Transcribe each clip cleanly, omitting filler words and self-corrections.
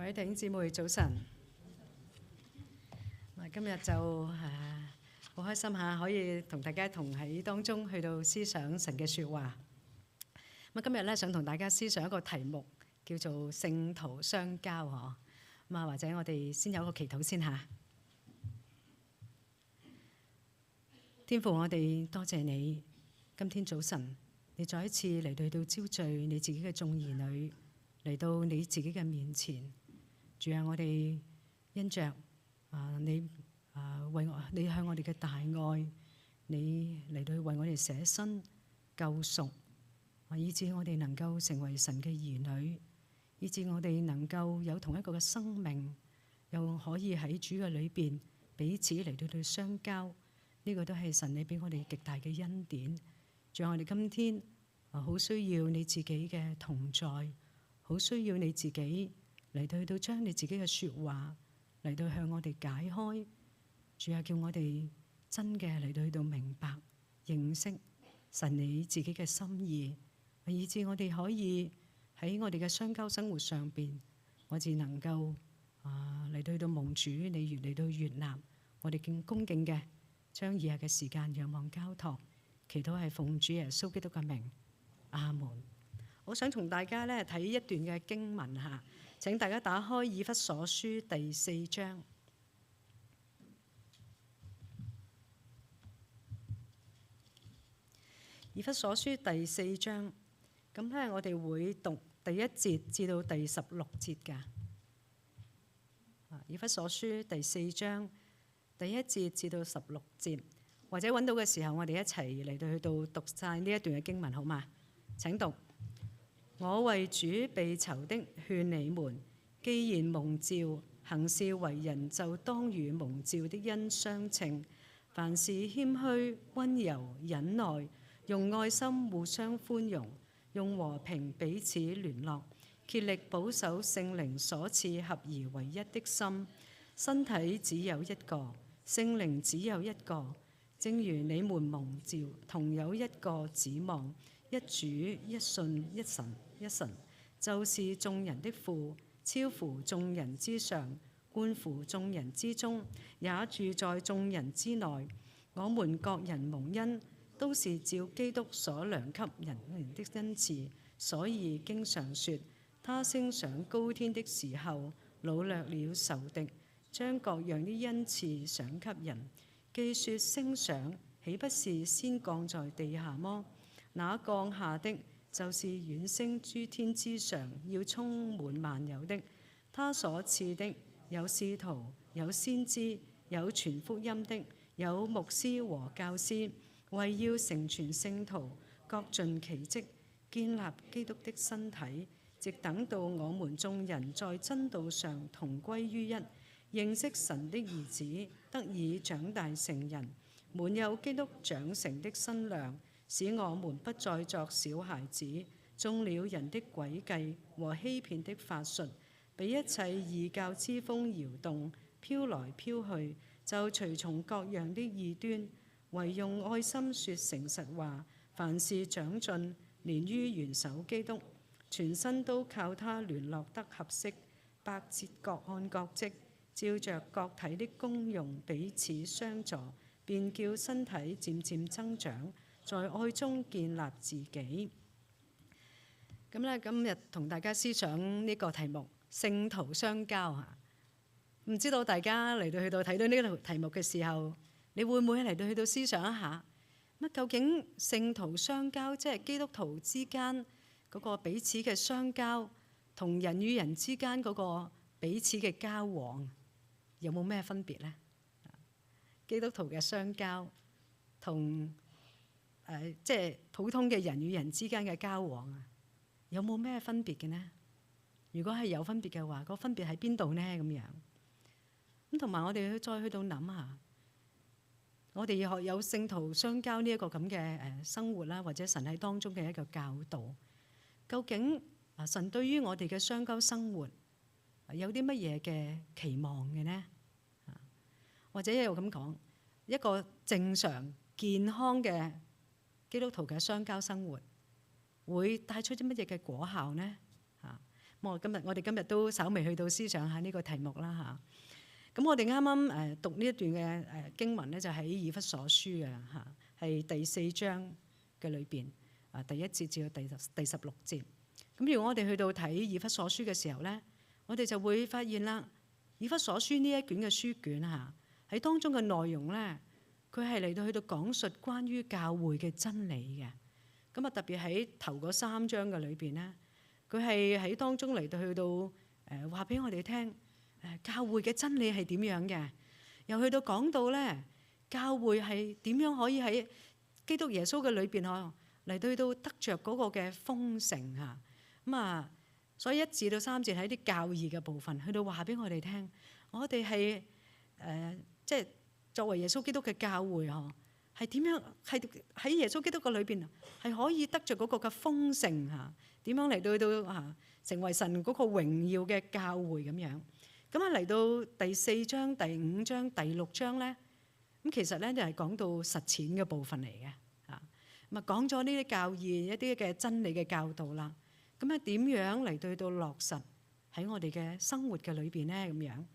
位弟兄姊妹早晨。今日就好開心下，可以同大家同喺當中去到思想神嘅説話。今日咧想同大家思想一個題目，叫做聖徒相交嗬。或者我哋先有個祈禱先嚇。天父，我哋多謝你，今天早晨你再一次嚟到招聚你自己嘅眾兒女嚟到你自己嘅面前。主啊，我哋因着你為我，你向我哋嘅大愛，你嚟到為我哋捨身救贖，以致我哋能夠成為神嘅兒女，以致我哋能夠有同一個嘅生命，又可以喺主嘅裏邊彼此嚟到相交。呢個都係神你俾我哋極大嘅恩典。仲有我哋今天好需要你自己嘅同在，好需要你自己嚟到將你自己嘅説話嚟到向我哋解開。主啊，叫我哋真嘅嚟到明白認識神你自己嘅心意，以致我哋可以喺我哋嘅相交生活上邊，我哋能夠嚟到蒙主你嚟到悅納。我哋敬恭敬嘅將以下嘅時間仰望交託，祈禱係奉主耶穌基督嘅名，阿門。我想同大家咧睇一段嘅經文嚇，請大家打開以弗所書第4章。以弗所書第4章，咁咧我哋會讀第1節至到第16節㗎。以弗所書第4章第1節至到16節，或者揾到嘅時候，我哋一齊嚟到去讀晒呢一段嘅經文，好嗎？請讀。我為主被囚的勸你們，既然蒙召，行事為人就當與蒙召的恩相稱。凡事謙虛、溫柔、忍耐，用愛心互相寬容，用和平彼此聯絡，竭力保守聖靈所賜合而為一的心。身體只有一個，聖靈只有一個，正如你們蒙召，同有一個指望，一主、一信、一神，就是眾人的父，超乎眾人之上，貫乎眾人之中，也住在眾人之內。我們各人蒙恩，都是照基督所量給人的恩賜，所以經常說，他升上高天的時候，擄掠了仇敵，將各樣的恩賜賞給人。既說升上，豈不是先降在地下麼？那降下的，就是遠升諸天之上，要充滿萬有的。他所賜的，有使徒，有先知，有傳福音的，有牧師和教師，為要成全聖徒，各盡其職，建立基督的身體，直等到我們眾人在真道上同歸於一，認識神的兒子，得以長大成人，滿有基督長成的身量，使我們不再作小孩子，中了人的詭計和欺騙的法術，被一切異教之風搖動，飄來飄去，就隨從各樣的異端，惟用愛心說誠實話，凡事長進，連於元首基督，全身都靠他聯絡得合適，百節各按各職，照着各體的功用彼此相助，便叫身體漸漸增長，在愛中建立自己。咁咧，今日同大家思想呢個題目，聖徒相交嚇。唔知道大家嚟到去到睇到呢個題目嘅時候，你會唔會嚟到去到思想一下？究竟聖徒相交，即係基督徒之間嗰個彼此嘅相交，同人與人之間嗰個彼此嘅交往，有冇咩分別呢？基督徒嘅相交同即係普通嘅人與人之間嘅交往啊，有冇咩分別嘅呢？如果係有分別嘅話，個分別喺邊度呢？咁樣咁同埋我哋再去到諗下，我哋有聖徒相交呢一個咁嘅生活啦，或者神喺當中嘅一個教導，究竟神對於我哋嘅相交生活有啲乜嘢嘅期望嘅呢？或者又咁講，一個正常健康嘅基督徒嘅相交生活會帶出啲乜嘢嘅果效呢？我哋今日都稍微去到思想下呢個題目啦嚇。咁我哋啱啱讀呢一段嘅經文咧，就喺以弗所書嘅嚇，係第4章嘅裏邊第1節至到第16節。咁如果我哋去到睇以弗所書嘅時候咧，我哋就會發現啦，以弗所書呢一卷嘅書卷嚇，喺當中嘅內容咧，佢係嚟到去到講述關於教會嘅真理嘅。咁啊，特別喺頭嗰3章嘅裏邊咧，佢係喺當中嚟到去到話俾我哋聽教會嘅真理係點樣嘅，又去到講到咧教會係點樣可以喺基督耶穌嘅裏邊嚟到去到得着嗰個嘅豐盛嚇。咁啊，所以1至到3節喺啲教義嘅部分，去到話俾我哋聽，我哋係即係作為耶穌基督嘅教會係點樣？係喺耶穌基督嘅裏邊係可以得着嗰個嘅豐盛嚇，點樣嚟到成為神嗰個榮耀嘅教會咁樣。咁啊嚟到第4章、第5章、第6章咧，咁其實咧就係講到實踐嘅部分嚟嘅嚇。咁啊講咗呢啲教義一啲嘅真理嘅教導啦。咁啊點樣嚟到落實喺我哋嘅生活嘅裏邊咧咁樣？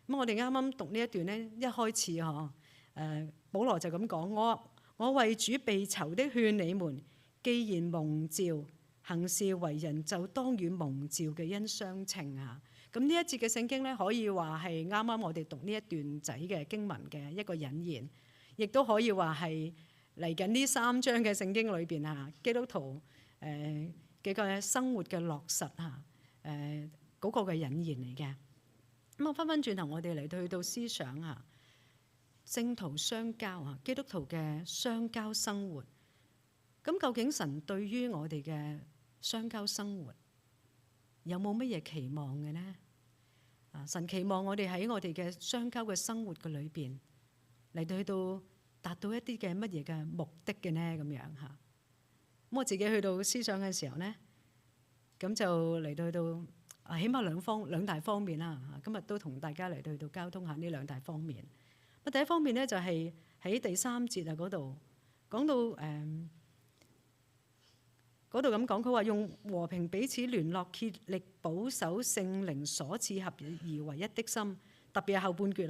咁我哋啱啱讀呢一段咧，一開始保羅就咁講：我為主被囚的勸你們，既然蒙召行事為人，就當與蒙召嘅恩相稱啊！咁呢一節嘅聖經咧，可以話係啱啱我哋讀呢一段仔嘅經文嘅一個引言，亦都可以話係嚟緊呢3章嘅聖經裏邊基督徒幾個生活嘅落實嗰個嘅引言嚟嘅。咁我翻轉頭，我哋嚟到去到思想聖徒相交基督徒嘅相交生活。咁究竟神對於我哋嘅相交生活有冇乜嘢期望嘅呢？神期望我哋喺我哋嘅相交嘅生活嘅裏邊嚟到去到達到一啲嘅乜嘢嘅目的嘅呢？咁樣嚇。咁我自己去到思想嘅時候呢，咁就嚟到去到起碼兩大方面啦。今日都同大家嚟到去到交通下呢2大方面。第一方面咧就係喺第3節嗰度講到嗰度咁講，佢話用和平彼此聯絡，竭力保守聖靈所賜合而為一的心，特別係後半句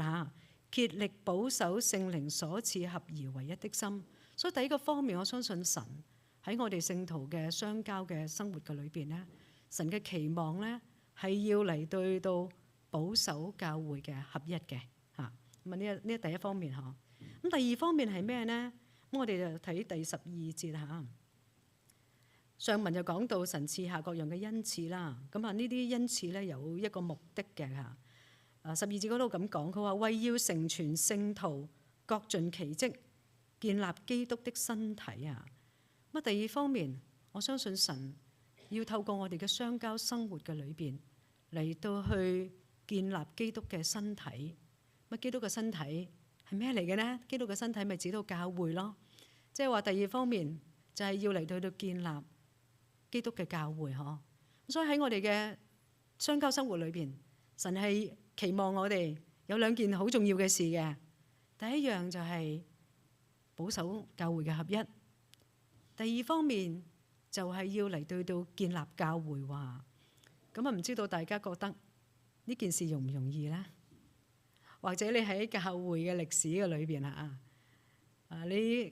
竭力保守聖靈所賜合而為一的心。所以第一個方面，我相信神喺我哋聖徒嘅相交嘅生活嘅裏邊咧，神嘅期望咧係要嚟對到保守教會嘅合一嘅嚇。咁呢第一方面嚇。咁第二方面係咩呢？咁我哋就睇第12節嚇。上文就講到神賜下各樣嘅恩賜啦。咁呢啲恩賜咧有一個目的嘅嚇。12節嗰度咁講，佢話為要成全聖徒，各盡其職，建立基督的身體啊。咁第二方面，我相信神要透過我哋嘅相交生活嘅裏邊嚟到去建立基督嘅身體。乜基督嘅身體係咩嚟嘅呢？基督嘅身體咪指到教會咯。即係話第二方面就係要嚟到建立基督嘅教會嗬。所以喺我哋嘅相交生活裏邊，神係期望我哋有2件好重要嘅事嘅。第一樣就係保守教會嘅合一。第二方面就係要嚟到建立教會話。咁唔知道大家覺得呢件事容唔容易呢？或者你喺教會嘅歷史嘅裏邊你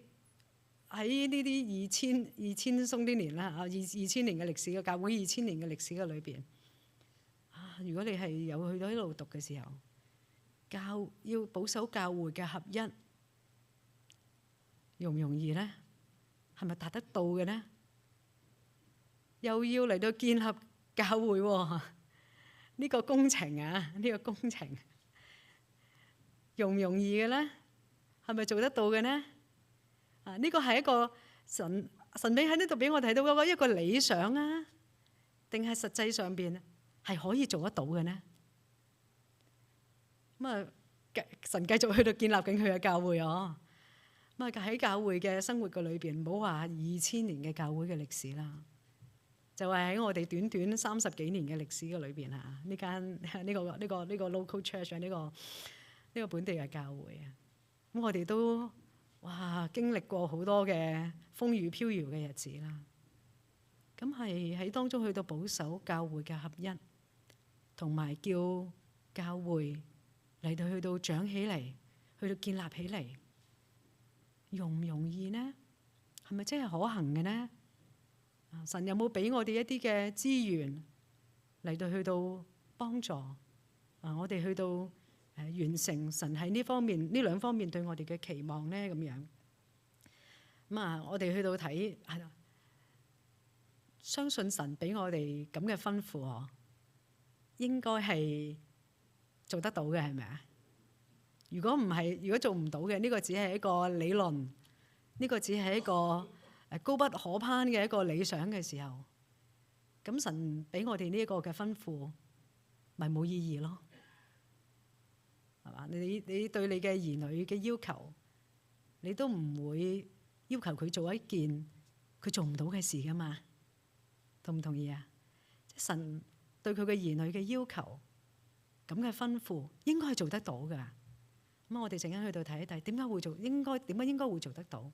喺呢啲二千鬆啲年啦2000年嘅歷史嘅教會2000年嘅歷史嘅裏邊如果你係有去到呢度讀嘅時候，要保守教會嘅合一，容唔容易呢？係咪達得到嘅呢？又要嚟到建立教會呢個工程呢個工程容唔容易嘅呢？係咪做得到嘅呢？呢個係一個神俾喺呢度俾我睇到一個理想啊，定係實際上邊係可以做得到嘅呢？神繼續去到建立緊佢嘅教會喺教會嘅生活嘅裏邊，唔好話2000年嘅教會嘅歷史啦，就係喺我哋短短30幾年嘅歷史嘅裏邊呢個 local church 呢個本地嘅教會咁我哋都經歷過好多嘅風雨飄搖嘅日子啦。咁係喺當中去到保守教會嘅合一，同埋叫教會嚟到去到長起嚟，去到建立起嚟，容唔容易呢？係咪真係可行嘅呢？神有冇俾我哋一啲嘅資源嚟到去到幫助我哋去到完成神喺呢方面呢兩方面對我哋嘅期望呢？咁樣我哋去到睇係啦，相信神俾我哋咁嘅吩咐，應該係做得到嘅，係咪啊？如果唔係，如果做唔到嘅，呢個只係一個理論，呢個只係一個高不可攀嘅一個理想嘅時候，咁神俾我哋呢一個嘅吩咐，咪冇意義咯，係嘛？你對你嘅兒女嘅要求，你都唔會要求佢做一件佢做唔到嘅事噶嘛？同唔同意啊？即神對佢嘅兒女嘅要求，咁嘅吩咐，應該係做得到噶。咁我哋陣間去到睇一睇，點解會做？點解應該會做得到？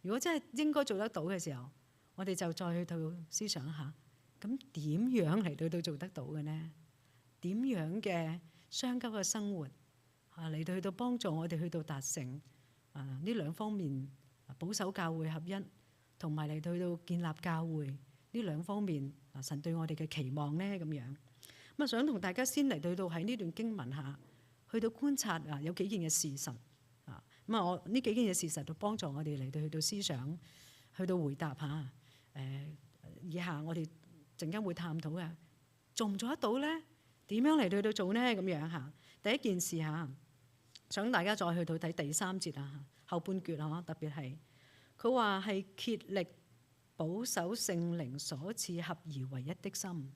如果真係應該做得到嘅時候，我哋就再去到思想下，咁點樣嚟到做得到嘅呢？點樣嘅相交嘅生活嚟到去到幫助我哋去到達成呢兩方面，保守教會合一，同埋嚟到去到建立教會呢兩方面神對我哋嘅期望呢？咁樣想同大家先嚟到喺呢段經文下去到觀察有幾件嘅事實。我呢幾件嘅事實都幫助我哋嚟到去到思想，去到回答下以下我哋陣間會探討嘅，做唔做得到咧？點樣嚟到去做呢？咁樣嚇。第一件事嚇，想大家再去到睇第三節後半段特別係佢話係竭力保守聖靈所賜合而為一的心。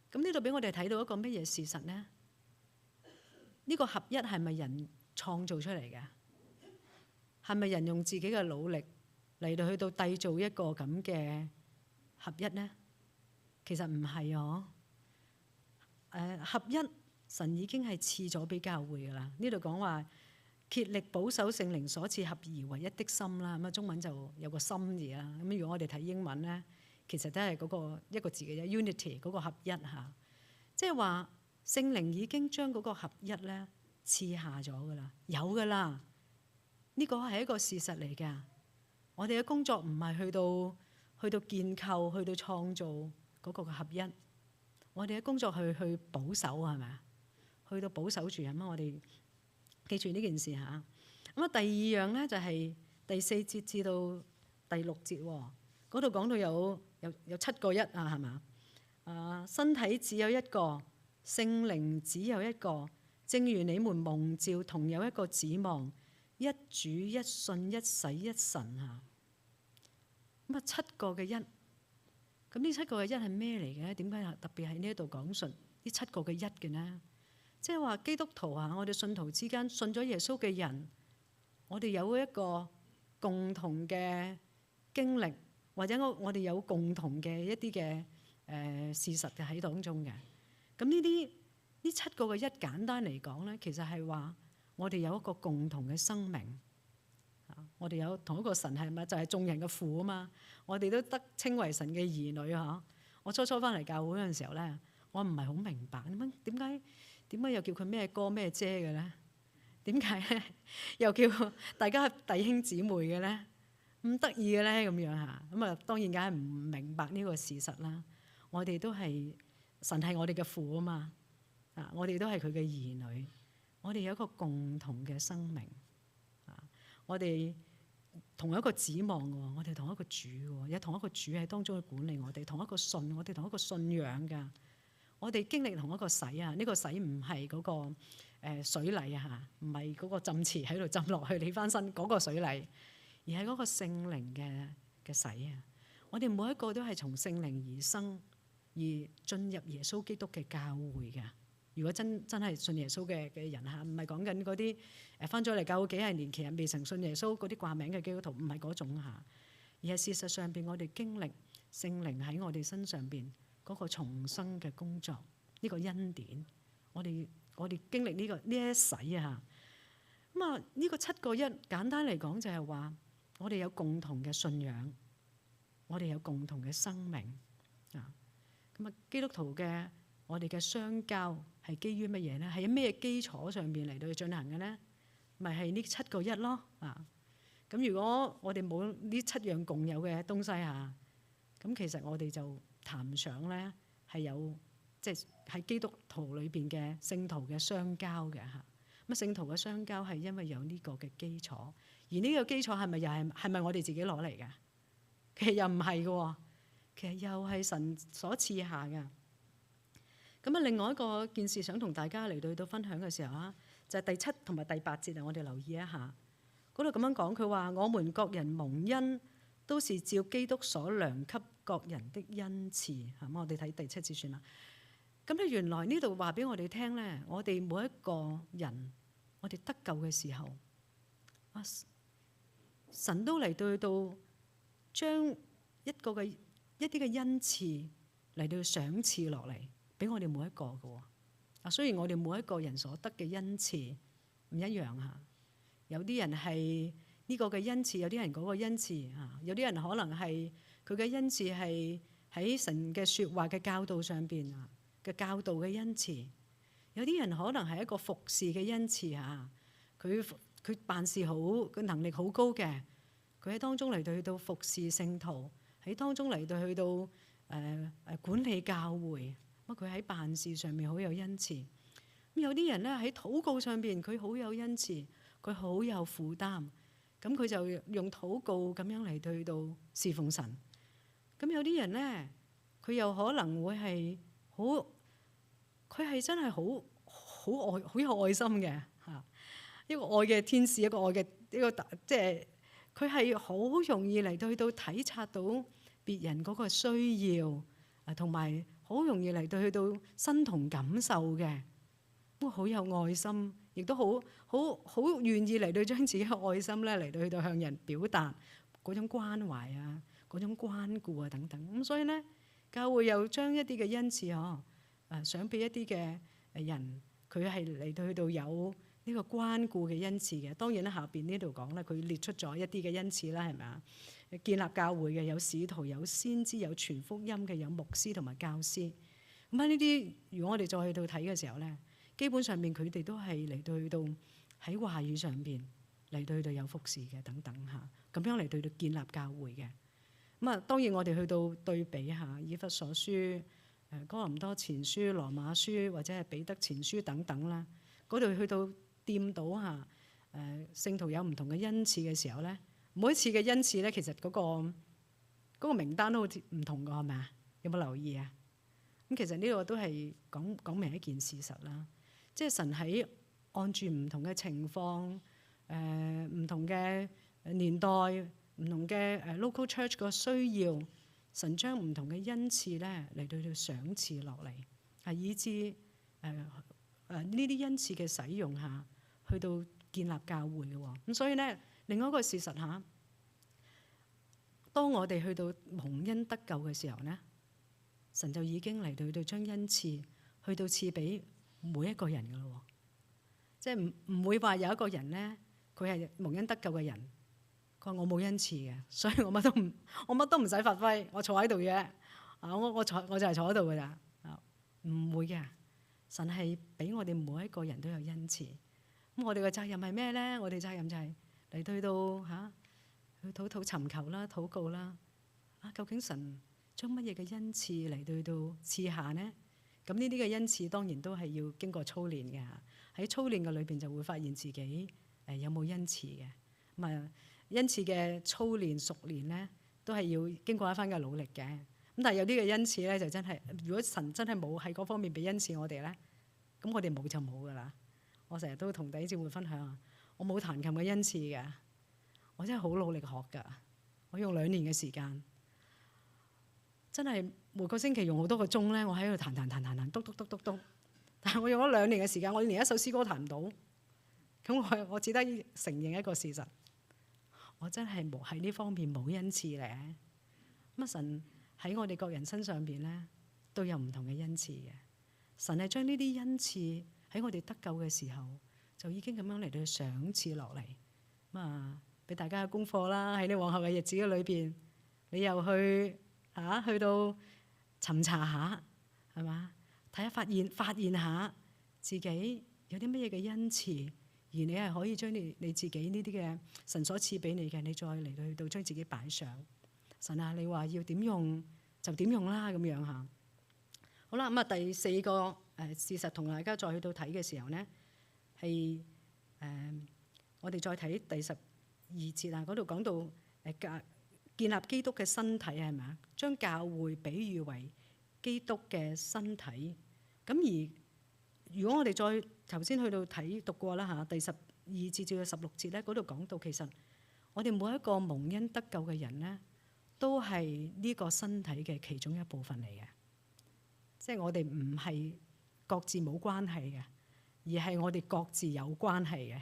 咁呢度俾我哋睇到一個乜嘢事實呢？呢個合一係咪人創造出嚟嘅？係咪人用自己嘅努力嚟到去到締造一個咁嘅合一呢？其實唔係合一神已經係賜咗俾教會噶啦。呢度講話竭力保守聖靈所賜合而為一的心啦。咁中文就有個心字啦。咁如果我哋睇英文咧，其實都係嗰個一個字嘅啫 ，unity 嗰個合一嚇。即係話聖靈已經將嗰個合一咧賜下咗噶啦，有噶啦。呢個係一個事實嚟㗎。我哋嘅工作唔係去到建構、去到創造嗰個嘅合一。我哋嘅工作去保守係咪啊？去到保守住咁我哋記住呢件事嚇。咁第二樣咧就係第4節至到第6節嗰度講到有7個一係嘛？身體只有一個，聖靈只有一個，正如你們蒙召同有一個指望，一主一信一洗一神嚇。咁7個嘅一，咁呢7個嘅一係咩嚟嘅？點解特別喺呢一度講述呢7個嘅一嘅呢？即係話基督徒我哋信徒之間信咗耶穌嘅人，我哋有一個共同嘅經歷，或者我哋有共同嘅一啲嘅事實嘅喺當中嘅。咁呢7個嘅一，簡單嚟講咧，其實係話我哋有一個共同嘅生命。我哋有同一個神係咪？就係眾人嘅父啊嘛。我哋都得稱為神嘅兒女嚇。我初翻嚟教會嗰陣時候咧，我唔係好明白點解又叫佢咩哥咩姐嘅咧？點解咧又叫大家弟兄姊妹嘅咧？咁得意嘅咧咁樣嚇。咁當然梗係唔明白呢個事實啦。我哋都係神係我哋嘅父啊嘛。我哋都係佢嘅兒女。我哋有一個共同嘅生命。我哋同一個指望喎，我哋同一個主喎，有同一個主喺當中去管理我哋，同一個信，我哋同一個信仰㗎。我哋經歷同一個洗呢個洗唔係嗰個水禮唔係嗰個浸池喺度浸落去你翻身嗰個水禮，而係嗰個聖靈嘅洗。我哋每一個都係從聖靈而生，而進入耶穌基督嘅教會㗎。如果真係信耶穌嘅人唔係講緊嗰啲翻咗嚟教會幾廿年，其實未曾信耶穌嗰啲掛名嘅基督徒，唔係嗰種而係事實上邊我哋經歷聖靈喺我哋身上邊嗰個重生嘅工作，呢個恩典，我哋經歷呢一洗咁呢個7個一，簡單嚟講就係話我哋有共同嘅信仰，我哋有共同嘅生命啊。咁啊，基督徒嘅我哋嘅相交係基於乜嘢咧？係喺咩基礎上邊嚟到去進行嘅咧？咪係呢7個一咯啊！咁如果我哋冇呢7樣共有嘅東西嚇，咁其實我哋就談唔上咧係有即係喺基督徒裏邊嘅聖徒嘅相交嘅嚇。咁聖徒嘅相交係因為有呢個嘅基礎，而呢個基礎係咪又係咪我哋自己攞嚟嘅？其實又唔係嘅喎，其實又係神所賜下嘅。咁啊，另外一個件事想同大家嚟到分享嘅時候啊，就係第7同埋第8節啊，我哋留意一下嗰度咁樣講，佢話我們各人蒙恩都是照基督所量給各人的恩賜，係嘛？我哋睇第7節算啦。咁咧，原來呢度話俾我哋聽咧，我哋每一個人，我哋得救嘅時候，啊，神都嚟到將一啲嘅恩賜嚟到賞賜落嚟俾我哋每一個嘅喎。啊，雖然我哋每一個人所得嘅恩賜唔一樣嚇，有啲人係呢個嘅恩賜，有啲人嗰個恩賜嚇，有啲人可能係佢嘅恩賜係喺神嘅説話嘅教導上邊啊嘅教導嘅恩賜，有啲人可能係一個服侍嘅恩賜嚇，佢辦事好，佢能力好高嘅，佢喺當中嚟到去到服侍聖徒，喺當中嚟到去到管理教會，乜佢喺辦事上面好有恩賜。咁有啲人咧喺禱告上邊佢好有恩賜，佢好有負擔，咁佢就用禱告咁樣嚟去到侍奉神。咁有啲人咧，佢又可能會係好，佢係真係好有愛心嘅嚇，一個愛嘅天使，一個愛嘅一個即係佢係好容易嚟到去到體察到別人嗰個需要啊，同埋好容易嚟到去到身同感受嘅，都好有愛心，亦都好願意嚟到將自己嘅愛心咧嚟到去到向人表達嗰種關懷啊，嗰種關顧啊等等。咁所以咧，教會又將一啲嘅恩賜想俾一啲嘅人，佢係嚟到去到有呢個關顧嘅恩賜嘅。當然啦，下邊呢度講咧，佢列出咗一啲嘅恩賜啦，係咪啊？建立教會嘅有使徒、有先知、有傳福音嘅、有牧師同埋教師。咁喺呢啲，如果我哋再去到睇嘅時候咧，基本上面佢哋都係嚟到去到喺話語上邊嚟到去到有服侍嘅等等嚇，咁樣嚟到去到建立教會嘅。咁啊，當然我哋去到對比下以弗所書、哥林多前書、羅馬書或者係彼得前書等等啦，嗰度去到掂到下聖徒有唔同嘅恩賜嘅時候咧，每一次嘅恩賜咧，其實嗰個名單都好似唔同㗎，係咪啊？有冇留意啊？咁其實呢個都係講明一件事實啦，即係神喺按住唔同嘅情況、唔同嘅年代、唔同嘅local church 個需要，神將唔同嘅恩賜咧嚟到賞賜落嚟，係以致呢啲恩賜嘅使用下，去到建立教會嘅喎。咁所以咧，另外一個事實下，當我哋去到蒙恩得救嘅時候咧，神就已經嚟到將恩賜去到賜俾每一個人噶咯，即係唔會話有一個人咧，佢係蒙恩得救嘅人，佢話我冇恩賜嘅，所以我乜都唔使發揮，我坐喺度嘅啊，我就係坐喺度噶咋啊，唔會嘅。神係俾我哋每一個人都有恩賜，咁我哋嘅責任係咩咧？我哋責任就係嚟到去禱尋求啦、禱告啦。啊，究竟神將乜嘢嘅恩賜嚟到賜下呢？咁呢啲嘅恩賜當然都係要經過操練嘅。喺操練嘅裏邊就會發現自己有冇恩賜嘅。咁啊，恩賜嘅操練熟練咧，都係要經過一番嘅努力嘅。咁但係有啲嘅恩賜咧，就真係如果神真係冇喺嗰方面俾恩賜我哋咧，咁我哋冇就冇噶啦。我成日都同弟兄姊妹分享，我冇彈琴嘅恩賜嘅，我真係好努力學㗎。我用2年嘅時間。真係每個星期用好多個鐘咧，我喺度彈，篤。但係我用咗2年嘅時間，我連一首詩歌彈唔到。咁我只得承認一個事實，我真係冇喺呢方面冇恩賜咧。咁神喺我哋各人身上邊咧，都有唔同嘅恩賜嘅。神係將呢啲恩賜喺我哋得救嘅時候，就已經咁樣嚟到賞賜落嚟。咁啊，俾大家嘅功課啦，喺你往後嘅日子嘅裏邊。你又去到尋查下，係嘛？睇下發現下自己有啲乜嘢嘅恩賜，而你係可以將你自己呢啲嘅神所賜俾你嘅，你再嚟去到將自己擺上。神啊，你話要點用就點用啦，咁樣嚇。好啦，咁啊第四個事實同大家再去到睇嘅時候咧，係我哋再睇第12節啊，嗰度講到建立基督嘅身體係咪啊？將教會比喻為基督嘅身體。咁而如果我哋再頭先去到讀過啦嚇，第12節至到16節咧，嗰度講到其實我哋每一個蒙恩得救嘅人咧，都係呢個身體嘅其中一部分嚟嘅。即係我哋唔係各自冇關係嘅，而係我哋各自有關係嘅。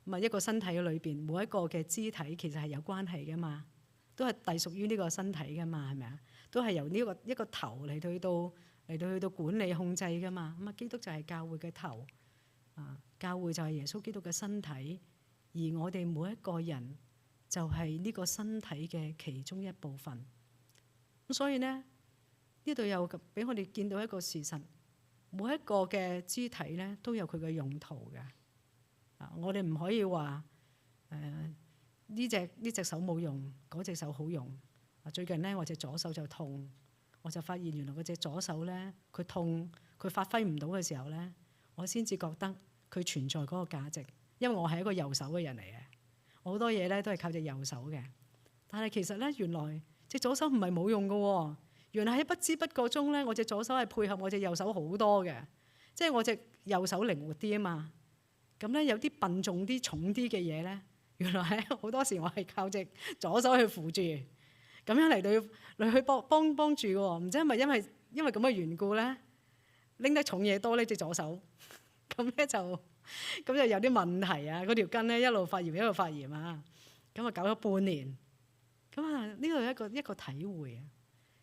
咁啊，一個身體嘅裏邊，每一個嘅肢體其實係有關係嘅嘛，都係隸屬於呢個身體嘅嘛，係咪啊？都係由呢一個頭嚟到去到管理控制嘅嘛。咁啊，基督就係教會嘅頭，教會就係耶穌基督嘅身體，而我哋每一個人就係呢個身體嘅其中一部分。咁所以咧，呢度又俾我哋見到一個事實，每一個嘅肢體咧都有佢嘅用途嘅。我哋唔可以話呢隻手冇用，嗰隻手好用。最近咧，我隻左手就痛，我就發現原來嗰隻左手咧，佢痛，佢發揮唔到嘅時候咧，我先至覺得佢存在嗰個價值。因為我係一個右手嘅人嚟嘅，我好多嘢咧都係靠隻右手嘅。但係其實咧，原來隻左手唔係冇用嘅喎。原來喺不知不覺中咧，我隻左手係配合我隻右手好多嘅，即係我隻右手靈活啲啊嘛。咁咧有啲笨重啲、重啲嘅嘢咧，原來係好多時我係靠隻左手去扶住，咁樣嚟去幫住嘅喎。唔知係咪因為咁嘅緣故咧，拎得重嘢多呢隻左手，咁咧就有啲問題啊！嗰條筋咧一路發炎啊，咁啊搞咗半年。咁啊呢個係一個體會啊！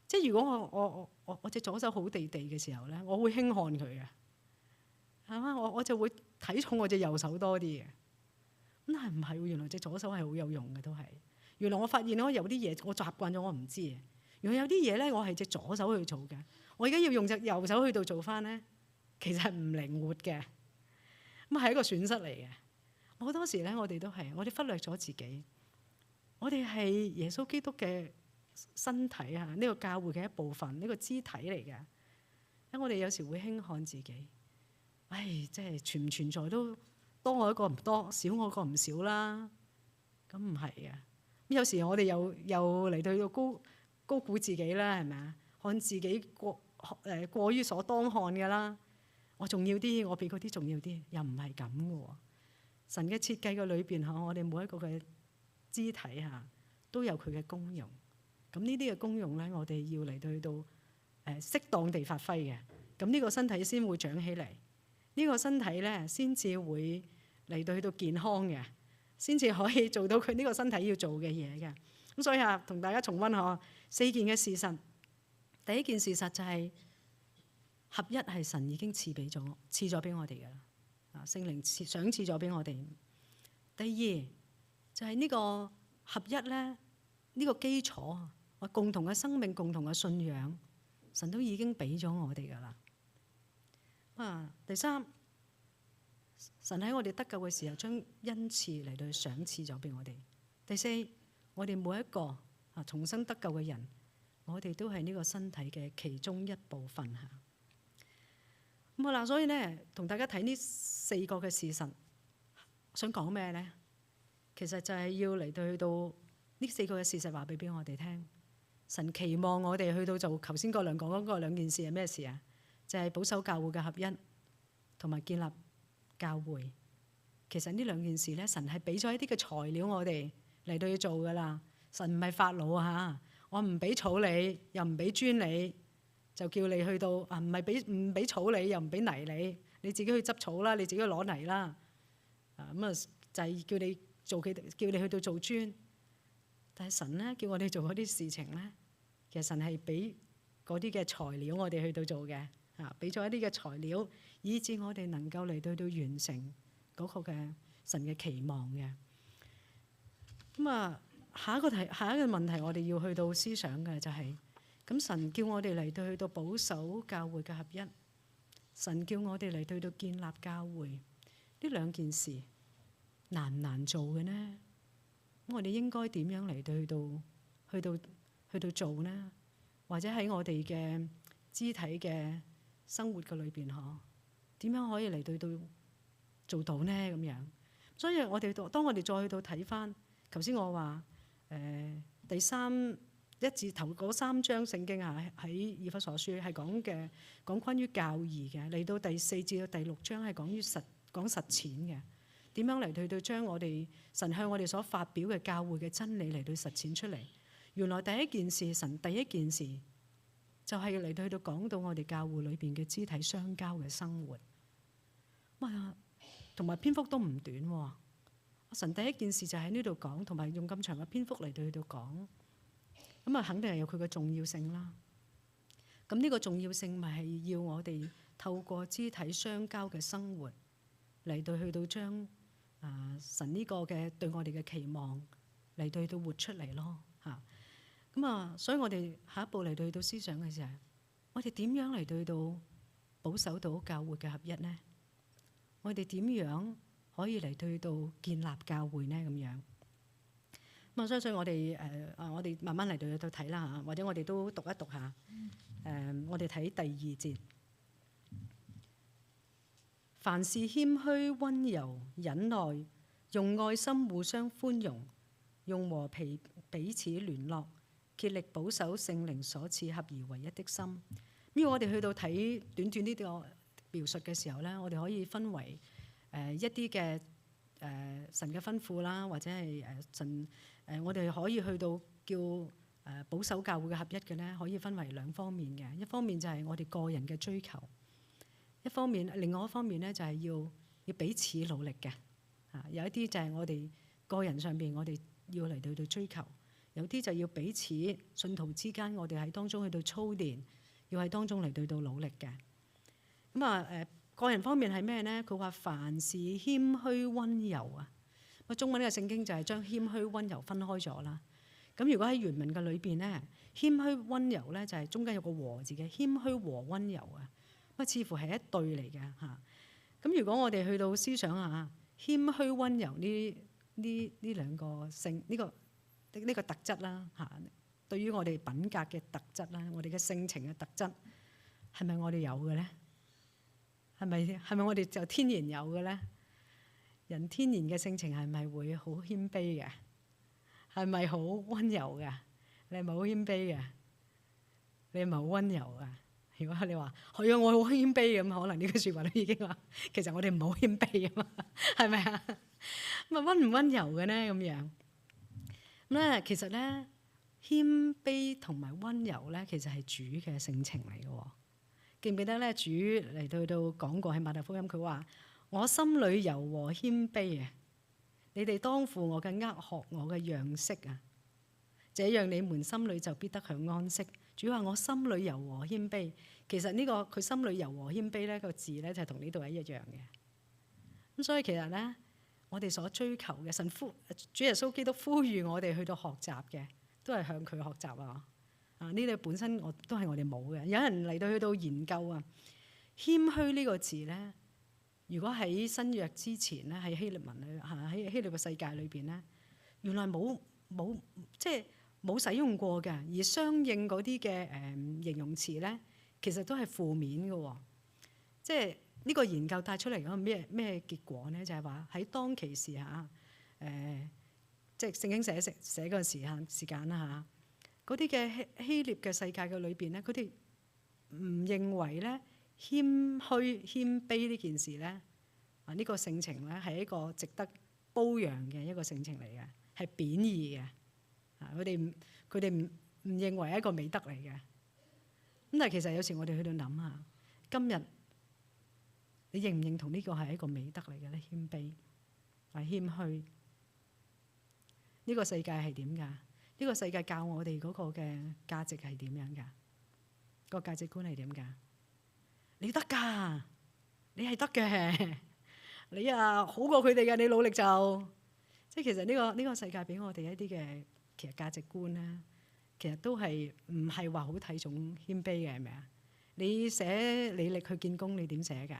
即係如果我隻左手好地地嘅時候咧，我會輕看佢嘅，係嘛？我就會睇重我隻右手多啲嘅。咁但係唔係喎？原來隻左手係好有用嘅，都係。原來我發現我有啲嘢我習慣咗，我唔知嘅。原來有啲嘢咧，我係隻左手去做嘅。我而家要用隻右手去到做翻咧，其實係唔靈活嘅。咁係一個損失嚟嘅。好多時咧，我哋都係我哋忽略咗自己。我哋係耶穌基督嘅身體啊，呢個教會嘅一部分，呢個肢體嚟嘅。咁我哋有時會輕看自己，即係存唔存在都多我一個唔多，少我一個唔少啦。咁唔係嘅。咁有時我哋又嚟到要高估自己啦，係咪啊？看自己過於所當看嘅啦。我重要啲，我比嗰啲重要啲，又唔係咁嘅喎。神嘅設計嘅裏邊，我哋每一個嘅肢體都有佢嘅功用。咁呢啲嘅功用咧，我哋要嚟到適當地發揮嘅。咁呢個身體先會長起嚟，呢個身體咧先至會嚟到健康嘅，先至可以做到佢呢個身體要做嘅嘢嘅。咁所以同大家重溫下4件嘅事實。第一件事實就係合一係神已經賜咗俾我哋嘅啦。聖靈賞賜咗俾我哋。第二就係呢個合一咧，呢個基礎，我共同嘅生命、共同嘅信仰，神都已經俾咗我哋噶啦。第三，神喺我哋得救嘅時候，將恩賜嚟到賞賜咗俾我哋。第四，我哋每一個重生得救嘅人，我哋都係呢個身體嘅其中一部分嚇。咁啊嗱，所以咧，同大家睇呢4個嘅事實，想講咩咧？其實就係要嚟到去到呢4個嘅事實話俾我哋聽。神期望我哋去到做頭先嗰兩件事係咩事啊？就係保守教會嘅合一，同埋建立教會。其實呢2件事咧，神係俾咗一啲嘅材料我哋嚟到去做噶啦。神唔係法老嚇，我唔俾草你，又唔俾磚你，就叫你去到唔俾草你，又唔俾泥你，你自己去執草啦，你自己去攞泥啦。就係叫你去到做磚。但係神咧叫我哋做嗰啲事情咧，其實神係俾嗰啲嘅材料我哋去到做嘅，俾咗一啲嘅材料，以致我哋能夠嚟到完成嗰個嘅神嘅期望嘅。咁下一個問題，我哋要去到思想嘅就係，咁神叫我哋嚟到去到保守教會嘅合一，神叫我哋嚟到建立教會，呢兩件事難唔難做嘅呢？我哋應該點樣嚟到去到做呢？或者喺我哋嘅肢體嘅生活嘅裏邊，點樣可以嚟到做到呢？咁樣，所以我哋當我哋再去到睇翻，頭先我話第1至頭嗰3章聖經喺以弗所書係講關於教義嘅，嚟到第4至到第6章係講實踐嘅，點樣嚟到將我哋神向我哋所發表嘅教會嘅真理嚟到實踐出嚟。原來第一件事就係嚟到講到我哋教會裏邊嘅肢體相交嘅生活，同埋篇幅都唔短喎。神第一件事就喺呢度講，同埋用咁長嘅篇幅嚟到講，咁肯定係有佢嘅重要性啦。咁呢個重要性咪係要我哋透過肢體相交嘅生活嚟到去到將神呢個嘅對我哋嘅期望嚟到去到活出嚟咯嚇。所以我哋下一步嚟到去到思想嘅時候，我哋點樣嚟到去到保守到教會嘅合一呢？我哋點樣可以嚟到去到建立教會呢？咁樣咁我相信我哋慢慢嚟到去到睇啦嚇，或者我哋都讀一讀下。我哋睇第2節，凡事謙虛、溫柔、忍耐，用愛心互相寬容，用和平彼此聯絡，竭力保守聖靈所賜合而為一的心。咁我哋去到睇短短呢個描述嘅時候咧，我哋可以分為一啲嘅神嘅吩咐啦，或者係神我哋可以去到叫保守教會嘅合一嘅咧，可以分為2方面嘅。一方面就係我哋個人嘅追求，另外一方面咧就係要彼此努力嘅。有一啲就係我哋個人上邊，我哋要嚟到追求。有啲就要彼此信徒之間，我哋喺當中去到操練，要喺當中嚟到努力嘅。個人方面係咩呢？佢話凡事謙虛溫柔啊。中文嘅聖經就係將謙虛溫柔分開咗啦。咁如果喺原文嘅裏邊呢，謙虛溫柔咧就係中間有個和字嘅，謙虛和溫柔啊。似乎係一對嚟嘅嚇。咁如果我哋去到思想下謙虛溫柔呢兩個性呢個特質啦嚇，對於我哋品格嘅特質啦，我哋嘅性情嘅特質，係咪我哋有嘅咧？係咪我哋就天然有嘅咧？人天然嘅性情係咪會好謙卑嘅？係咪好溫柔嘅？你係咪好謙卑嘅？你係咪好溫柔嘅？如果你話係啊，我好謙卑咁，可能呢句説話都已經話，其實我哋唔好謙卑啊嘛，係咪啊？咁溫唔溫柔嘅咧？咁樣咁咧，其實咧謙卑同埋溫柔咧，其實係主嘅性情嚟嘅。記唔記得咧？主嚟到講過喺馬太福音，佢話：我心裏柔和謙卑啊，你哋當負我嘅軛，學我嘅樣式啊，這樣你們心裏就必得享安息。主話我心裏柔和謙卑，其實呢個佢心裏柔和謙卑咧個字咧就係同呢度係一樣嘅。咁所以其實咧，我哋所追求嘅主耶穌基督呼籲我哋去到學習嘅，都係向佢學習啊！呢啲本身都係我哋冇嘅。有人嚟到去到研究啊，謙虛呢個字咧，如果喺新約之前咧，喺希臘文裏喺希臘嘅世界裏邊咧，原來冇使用過嘅，而相應嗰啲嘅形容詞咧，其實都係負面嘅。即係呢個研究帶出嚟嗰個咩結果咧？就係話喺當其時即係聖經寫嗰個時間啦嚇，嗰啲嘅希臘嘅世界嘅裏邊咧，佢哋唔認為咧謙虛謙卑呢件事咧呢個性情咧係一個值得褒揚嘅一個性情嚟嘅，係貶義嘅。佢哋唔認為係一個美德嚟嘅。咁但係其實有時我哋去到諗下，今日你認唔認同呢個係一個美德嚟嘅咧？謙卑係謙虛。呢個世界係點㗎？呢個世界教我哋嗰個嘅價值係點樣㗎？個價值觀係點㗎？你得㗎，你係得嘅，你好過佢哋嘅，你努力就即係其實呢個世界俾我哋一啲嘅其實價值觀咧，其實都係唔係話好睇重謙卑嘅，係咪啊？你寫履歷去見工，你點寫㗎？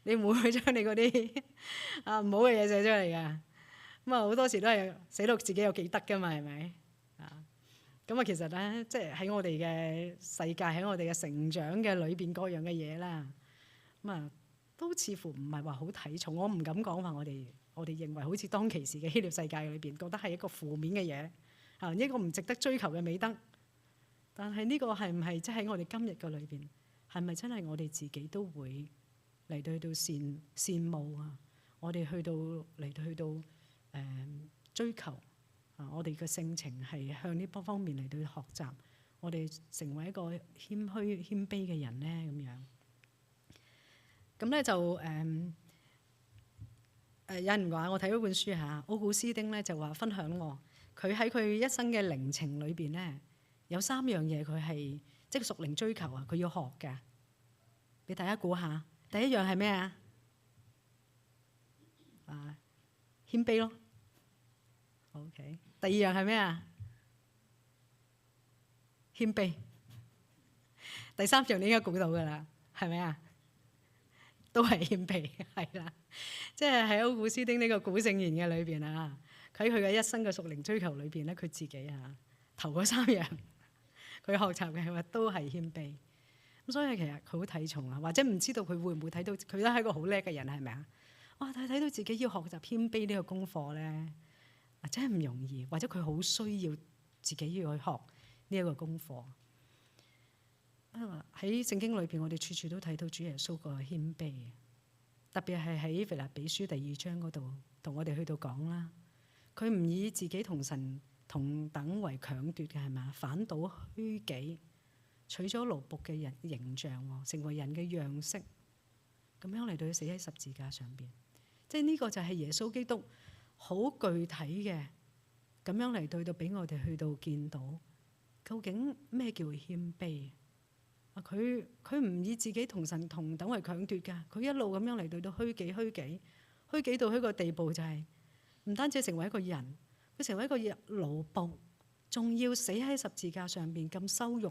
你唔會將你嗰啲唔好嘅嘢寫出嚟㗎。咁啊好多時都係寫到自己有幾得㗎嘛，係咪啊？咁啊其實咧，即係喺我哋嘅世界，喺我哋嘅成長嘅裏邊，各樣嘅嘢啦，咁啊都似乎唔係話好睇重。我唔敢講話我哋認為好似當其時嘅希臘世界裏邊，覺得係一個負面嘅嘢啊，一個唔值得追求嘅美德。但係呢個係唔係即係喺我哋今日嘅裏邊，係咪真係我哋自己都會嚟到去到羨慕啊？我哋去到追求啊！我哋嘅性情係向呢方面嚟到學習，我哋成為一個謙卑嘅人咧，咁樣。咁咧就有人話我睇咗本書嚇，奧古斯丁咧就話分享喎，佢喺佢一生嘅靈程裏邊咧，有3樣嘢佢係即係屬靈追求啊，佢要學嘅。俾大家估下，第一樣係咩啊？謙卑咯。OK。第二樣係咩啊？謙卑。第3樣你應該估到㗎啦，係咪啊？都係謙卑，係啦。即係喺奧古斯丁呢個古聖賢嘅裏邊啊，喺佢嘅一生嘅屬靈追求裏邊咧，佢自己頭嗰3樣佢學習嘅係話都係謙卑。咁所以其實佢好睇重啊，或者唔知道佢會唔會睇到佢都係一個好叻嘅人，係咪啊？哇！睇到自己要學習謙卑呢個功課咧，真係唔容易，或者佢好需要自己要去學呢一個功課。喺聖經裏邊，我哋處處都睇到主耶穌個謙卑，特別係喺腓立比書第2章嗰度，同我哋去到講啦。佢唔以自己同神同等為強奪嘅，係咪？反倒虛己，取咗奴僕嘅人形象，成為人嘅樣式，咁樣嚟到去死喺十字架上邊。即係呢個就係耶穌基督好具體嘅咁樣嚟到俾我哋去到見到，究竟咩叫謙卑？佢唔以自己同神同等為強奪㗎，佢一路咁樣嚟到虛己到一個地步，就係唔單止成為一個人，佢成為一個奴僕，仲要死喺十字架上邊咁羞辱。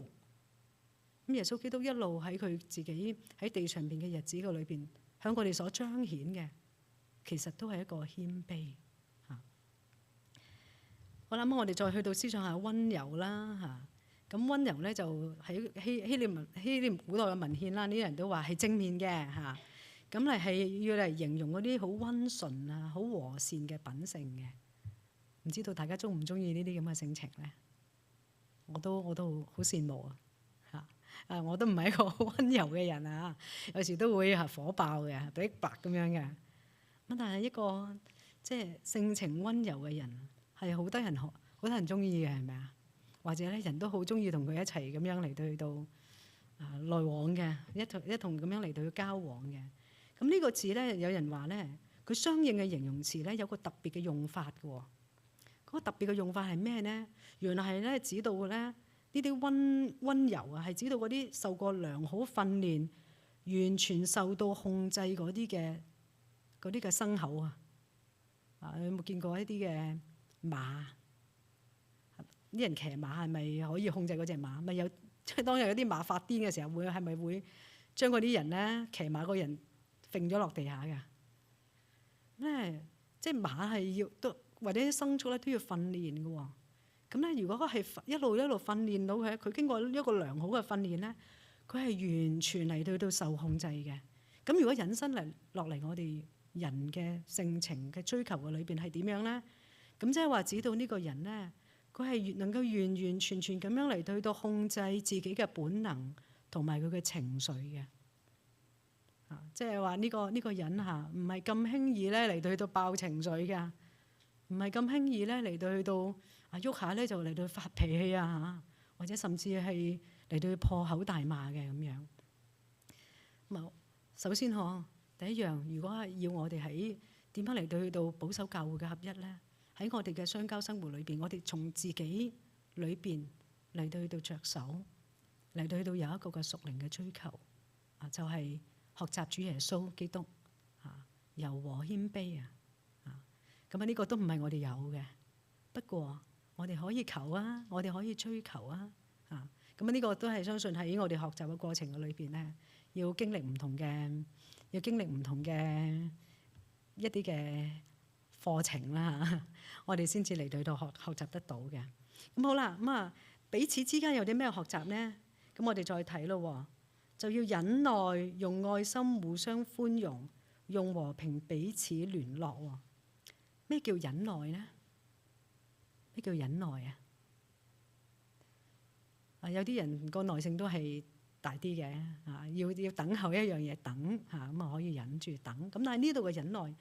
咁耶穌基督一路喺佢自己喺地上邊嘅日子嘅裏邊，向我哋所彰顯嘅，其實都係一個謙卑嚇。我諗我哋再去到思想下溫柔啦嚇。咁溫柔咧就喺希臘古代嘅文獻啦，呢啲人都話係正面嘅嚇。咁係要嚟形容嗰啲好溫順啊、好和善嘅品性嘅。唔知道大家中唔中意呢啲咁嘅性情咧？我都好羨慕啊嚇！我都唔係一個好溫柔嘅人啊，有時都會火爆嘅、比白咁樣嘅。咁但係一個即係性情溫柔嘅人係好多人中意嘅，係咪啊？或者咧，人都好中意同佢一齊咁樣嚟到去到來往嘅，一同咁樣嚟到去交往嘅。咁呢個字咧，有人話咧，佢相應嘅形容詞咧有個特別嘅用法嘅。嗰個特別嘅用法係咩咧？原來係咧指到咧呢啲溫柔啊，係指到嗰啲受過良好訓練、完全受到控制嗰啲嘅牲口啊。你有冇見過一啲嘅馬？啲人騎馬係咪可以控制嗰隻馬？咪有即係當有啲馬發癲嘅時候，係咪會將嗰啲人咧騎馬嗰人揈咗落地下㗎？咩？即係馬係要都或者啲牲畜咧都要訓練嘅喎。咁咧，如果係一路訓練到佢經過一個良好嘅訓練咧，佢係完全嚟到受控制嘅。咁如果引申落嚟，我哋人嘅性情嘅追求嘅裏邊係點樣咧？咁即係話指到呢個人咧。佢係能夠完完全全咁樣嚟到控制自己嘅本能同埋佢嘅情緒嘅，即係話呢個人嚇唔係咁輕易咧嚟到爆情緒㗎，唔係咁輕易咧嚟到喐下咧就嚟到發脾氣啊，或者甚至係嚟到破口大罵嘅咁樣。咁首先第一樣，如果係要我哋喺點樣嚟到保守教會嘅合一咧？喺我哋嘅相交生活裏邊，我哋從自己裏邊嚟到着手，嚟到有一個嘅屬靈嘅追求就係學習主耶穌基督柔和謙卑咁呢個都唔係我哋有嘅。不過我哋可以求啊，我哋可以追求啊。咁呢個都係相信喺我哋學習嘅過程嘅裏邊咧，要經歷唔同嘅一啲嘅課程啦。我哋先至嚟到學習得到嘅。咁好啦，咁彼此之間有啲咩學習呢？咁我哋再睇咯，就要忍耐，用愛心互相寬容，用和平彼此聯絡。咩叫忍耐呢？咩叫忍耐啊？有啲人個耐性都係大啲嘅，要等候一樣嘢等咁可以忍住等。咁但係呢度嘅忍耐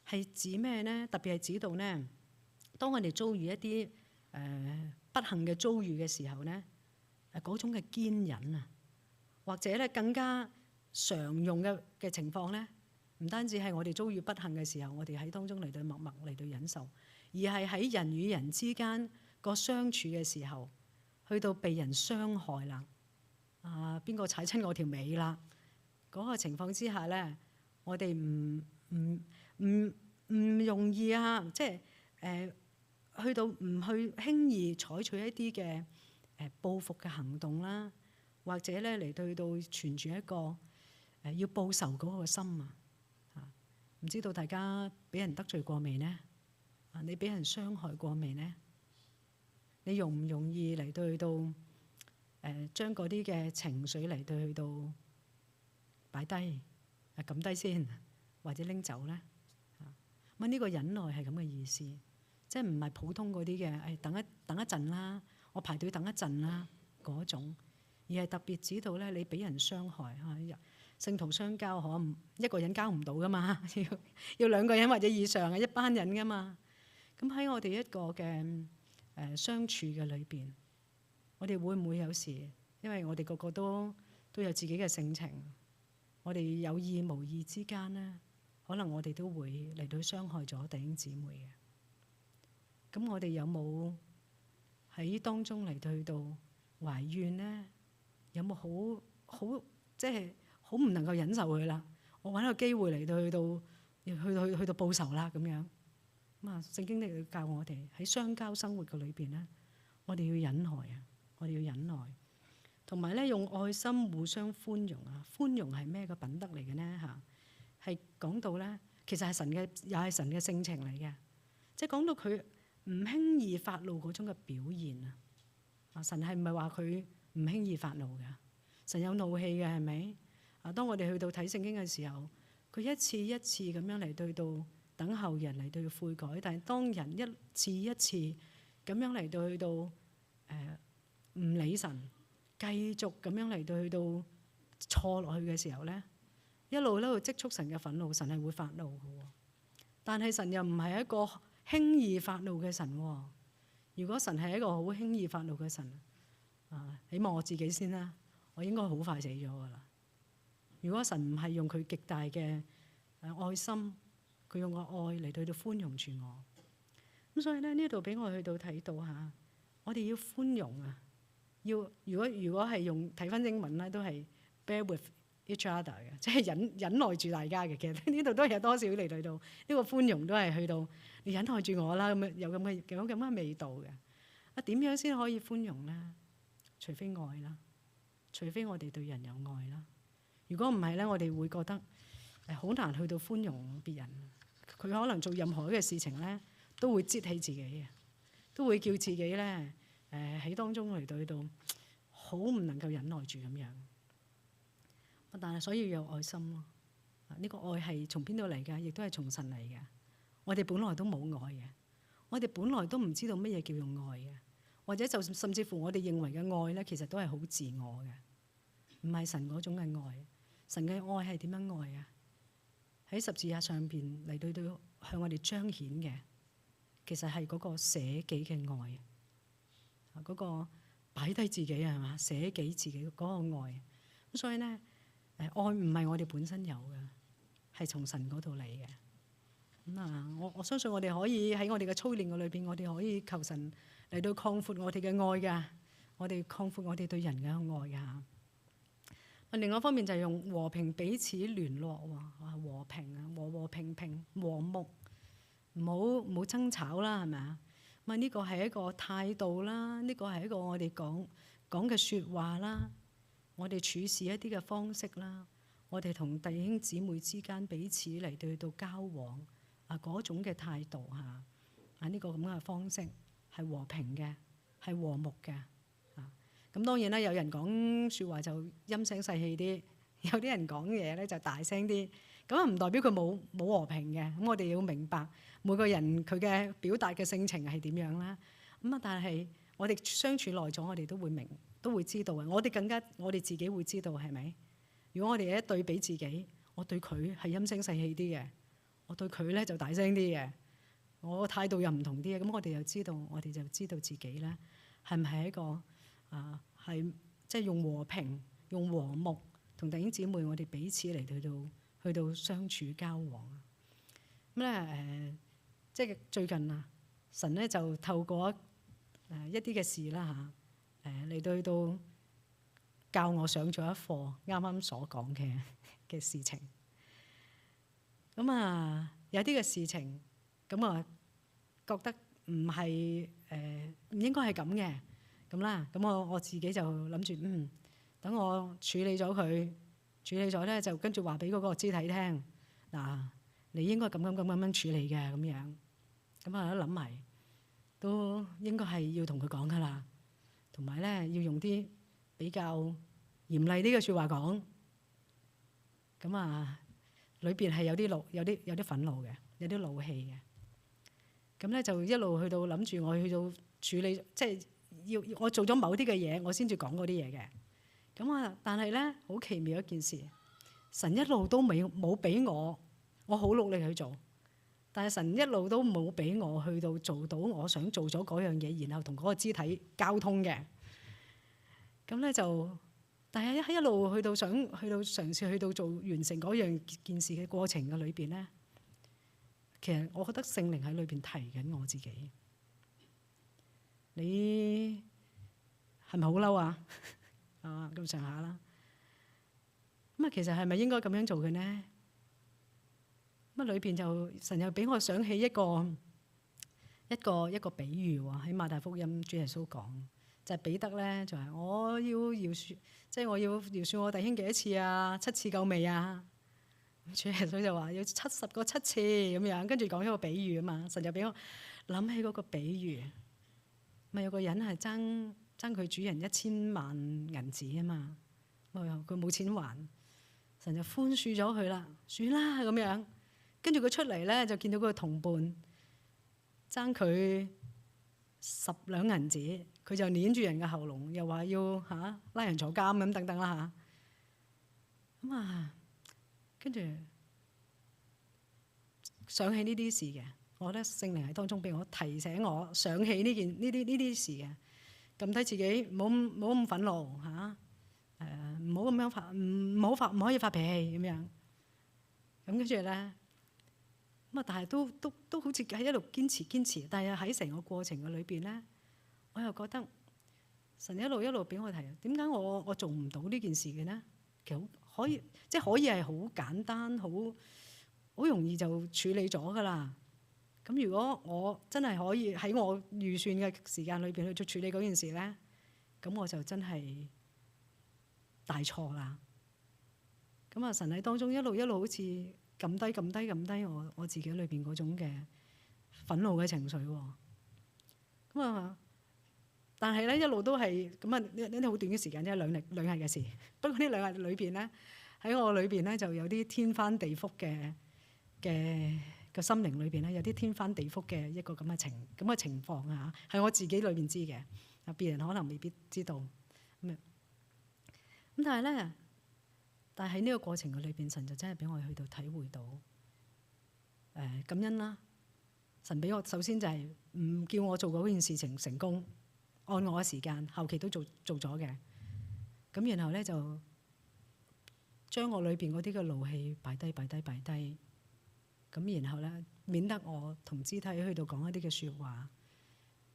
係指咩呢？特別係指到呢，當我哋遭遇一啲不幸嘅遭遇嘅時候呢，嗰種嘅堅忍啊，或者咧更加常用嘅情況咧，唔單止係我哋遭遇不幸嘅時候，我哋喺當中嚟到默默嚟到忍受，而係喺人與人之間個相處嘅時候，去到被人傷害啦，邊個踩親我條尾啦，嗰個情況之下咧，我哋唔容易即係去到唔去輕易採取一啲嘅報復嘅行動啦。或者咧嚟到存住一個要報仇嗰個心唔知道大家俾人得罪過未呢？你俾人傷害過未呢？你容唔容易嚟到將嗰啲嘅情緒嚟到擺低撳低先，或者拎走咧？咁呢個忍耐係咁嘅意思，即係唔係普通嗰啲嘅等一陣啦，我排隊等一陣啦嗰種。而係特別指到咧，你俾人傷害聖徒相交一個人交唔到噶嘛，要兩個人或者以上一班人噶嘛。咁喺我哋一個嘅相處嘅裏邊，我哋會唔會有時，因為我哋個個都有自己嘅性情，我哋有意無意之間咧，可能我哋都會嚟到傷害咗弟兄姊妹嘅。咁我哋有冇喺當中嚟到懷怨咧？有冇好即係好唔能夠忍受佢啦？我揾個機會嚟到去到報仇啦咁樣。聖經咧教我哋喺相交生活嘅裏邊咧，我哋要忍耐我哋要忍耐，同埋咧用愛心互相寬容寬容係咩個品德嚟嘅呢？係講到咧，其實係神嘅，又係神嘅性情嚟嘅，即係講到佢唔輕易發怒嗰種嘅表現神係唔係話佢唔輕易發怒嘅？神有怒氣嘅係咪？當我哋去到睇聖經嘅時候，佢一次一次咁樣嚟到等候人嚟到悔改，但係當人一次一次咁樣嚟到唔理神，繼續咁樣嚟到錯落去嘅時候咧，一路喺度積蓄神嘅憤怒，神係會發怒嘅。但係神又唔係一個輕易發怒嘅神。如果神係一個好輕易發怒嘅神，起碼我自己先啦，我應該好快死咗噶啦。如果神唔係用佢極大嘅愛心，佢用個愛嚟到寬容住我，咁所以咧呢度俾我去到睇到我哋要寬容要如果係用睇翻英文咧，都係 bear with each other 嘅，即係忍耐住大家嘅。其實呢度都有多少嚟到呢個寬容都係去到你忍耐住我啦，咁有咁嘅味道嘅。點樣先可以寬容咧？除非愛啦，除非我哋對人有愛啦。如果唔係咧，我哋會覺得好難去到寬容別人。佢可能做任何嘅事情咧，都會擠起自己嘅，都會叫自己咧喺當中嚟到好唔能夠忍耐住咁樣。但係所以要有愛心咯。呢個愛係從邊度嚟㗎？亦都係從神嚟嘅。我哋本來都冇愛嘅，我哋本來都唔知道乜嘢叫用愛嘅。或者就甚至乎我哋認為嘅愛咧，其實都係好自我嘅，唔係神嗰種嘅愛。神嘅愛係點樣愛啊？喺十字架上邊嚟到向我哋彰顯嘅，其實係嗰個捨己嘅愛，嗰個擺低自己係嘛，捨己自己嗰個愛。咁所以咧，愛唔係我哋本身有嘅，係從神嗰度嚟嘅。我相信我哋可以喺我哋嘅操練嘅裏邊，我哋可以求神嚟到擴闊我哋嘅愛㗎，我哋擴闊我哋對人嘅愛㗎。另外一方面就係用和平彼此聯絡和平和和平平和睦唔好爭吵啦，係咪啊？咁呢個係一個態度啦，呢個係一個我哋講嘅説話啦，我哋處事一啲嘅方式啦，我哋同弟兄姊妹之間彼此嚟到交往啊嗰種嘅態度嚇啊，呢個咁嘅方式係和平嘅，係和睦嘅啊。咁當然啦，有人講説話就陰聲細氣啲，有啲人講嘢咧就大聲啲。咁啊唔代表佢冇和平嘅。咁我哋要明白每個人佢嘅表達嘅性情係點樣啦。咁啊，但係我哋相處耐咗，我哋都會明，都會知道嘅。我哋自己會知道係咪？如果我哋一對比自己，我對佢係陰聲細氣啲嘅，我對佢咧就大聲啲嘅，我態度又唔同啲嘅，咁我哋就知道自己咧係唔係一個係即係用和平、用和睦同弟兄姊妹，我哋彼此嚟去到相處交往。咁咧即係最近啊，神咧就透過一啲嘅事啦嚇，嚟到去到教我上咗一課啱啱所講嘅事情。咁啊有啲嘅事情，咁啊覺得唔係唔應該係咁嘅咁啦。咁我自己就諗住等我處理咗佢，處理咗咧就跟住話俾嗰個肢體聽嗱，你應該咁樣處理嘅咁樣。咁啊諗埋都應該係要同佢講噶啦，同埋咧要用啲比較嚴厲啲嘅説話講。咁啊裏邊係有啲憤怒嘅，有啲怒氣嘅。咁咧就一路去到諗住我去到處理，即係要我做咗某啲嘅嘢，我先至講嗰啲嘢嘅。咁啊，但係咧好奇妙一件事，神一路都冇俾我好努力去做，但係神一路都冇俾我去到做到我想做咗嗰樣嘢，然後同嗰個肢體交通嘅。咁咧就，但係一路去到嘗試去到做完成嗰樣件事嘅過程嘅裏邊咧，其實我覺得聖靈喺裏邊提緊我自己。你係咪好嬲啊？咁上下啦。咁啊，其實係咪應該咁樣做嘅呢？咁啊，裏邊就神又俾我想起一個比喻喎，喺馬太福音主耶穌講，就係彼得咧就係我要饒恕，即係我要饒恕我弟兄幾多次啊？7次夠未啊？主耶穌就話要70個7次咁樣，跟住講一個比喻啊嘛。神就俾我諗起嗰個比喻，咪有個人係爭佢主人1000萬銀子啊嘛，佢冇錢還，神就寬恕咗佢啦，算啦咁樣。跟住佢出嚟咧，就見到佢個同伴爭佢10兩銀子，佢就捏住人嘅喉嚨，又話要拉人坐監咁等等啦嚇。咁啊，跟住想起呢啲事嘅，我覺得聖靈喺當中俾我提醒我想起呢啲事嘅，撳低自己，唔好咁憤怒嚇，唔好咁樣發，唔可以發脾氣咁樣。咁跟住咧。咁啊！但係都好似喺一路堅持，但係喺成個過程嘅裏邊咧，我又覺得神一路俾我提，點解我做唔到呢件事嘅呢？其實可以係好簡單，好容易就處理咗噶啦。咁如果我真係可以喺我預算嘅時間裏邊去處理嗰件事咧，咁我就真係大錯啦。咁啊，神喺當中一路好似撳低我自己裏邊嗰種嘅憤怒嘅情緒喎。咁啊，但係咧一路都係咁啊，呢啲好短嘅時間啫，兩日嘅事。不過呢2日裏邊咧，喺我裏邊咧就有啲天翻地覆嘅個心靈裏邊咧，有啲天翻地覆嘅一個咁嘅情況啊，係我自己裏邊知嘅，啊別人可能未必知道咁但係喺呢個過程嘅裏邊，神就真係俾我去到體會到感恩啦。神俾我首先就係唔叫我做嗰件事情成功，按我嘅時間，後期都做咗嘅。咁然後咧就將我裏邊嗰啲嘅怒氣擺低。咁然後咧，免得我同肢體去到講一啲嘅説話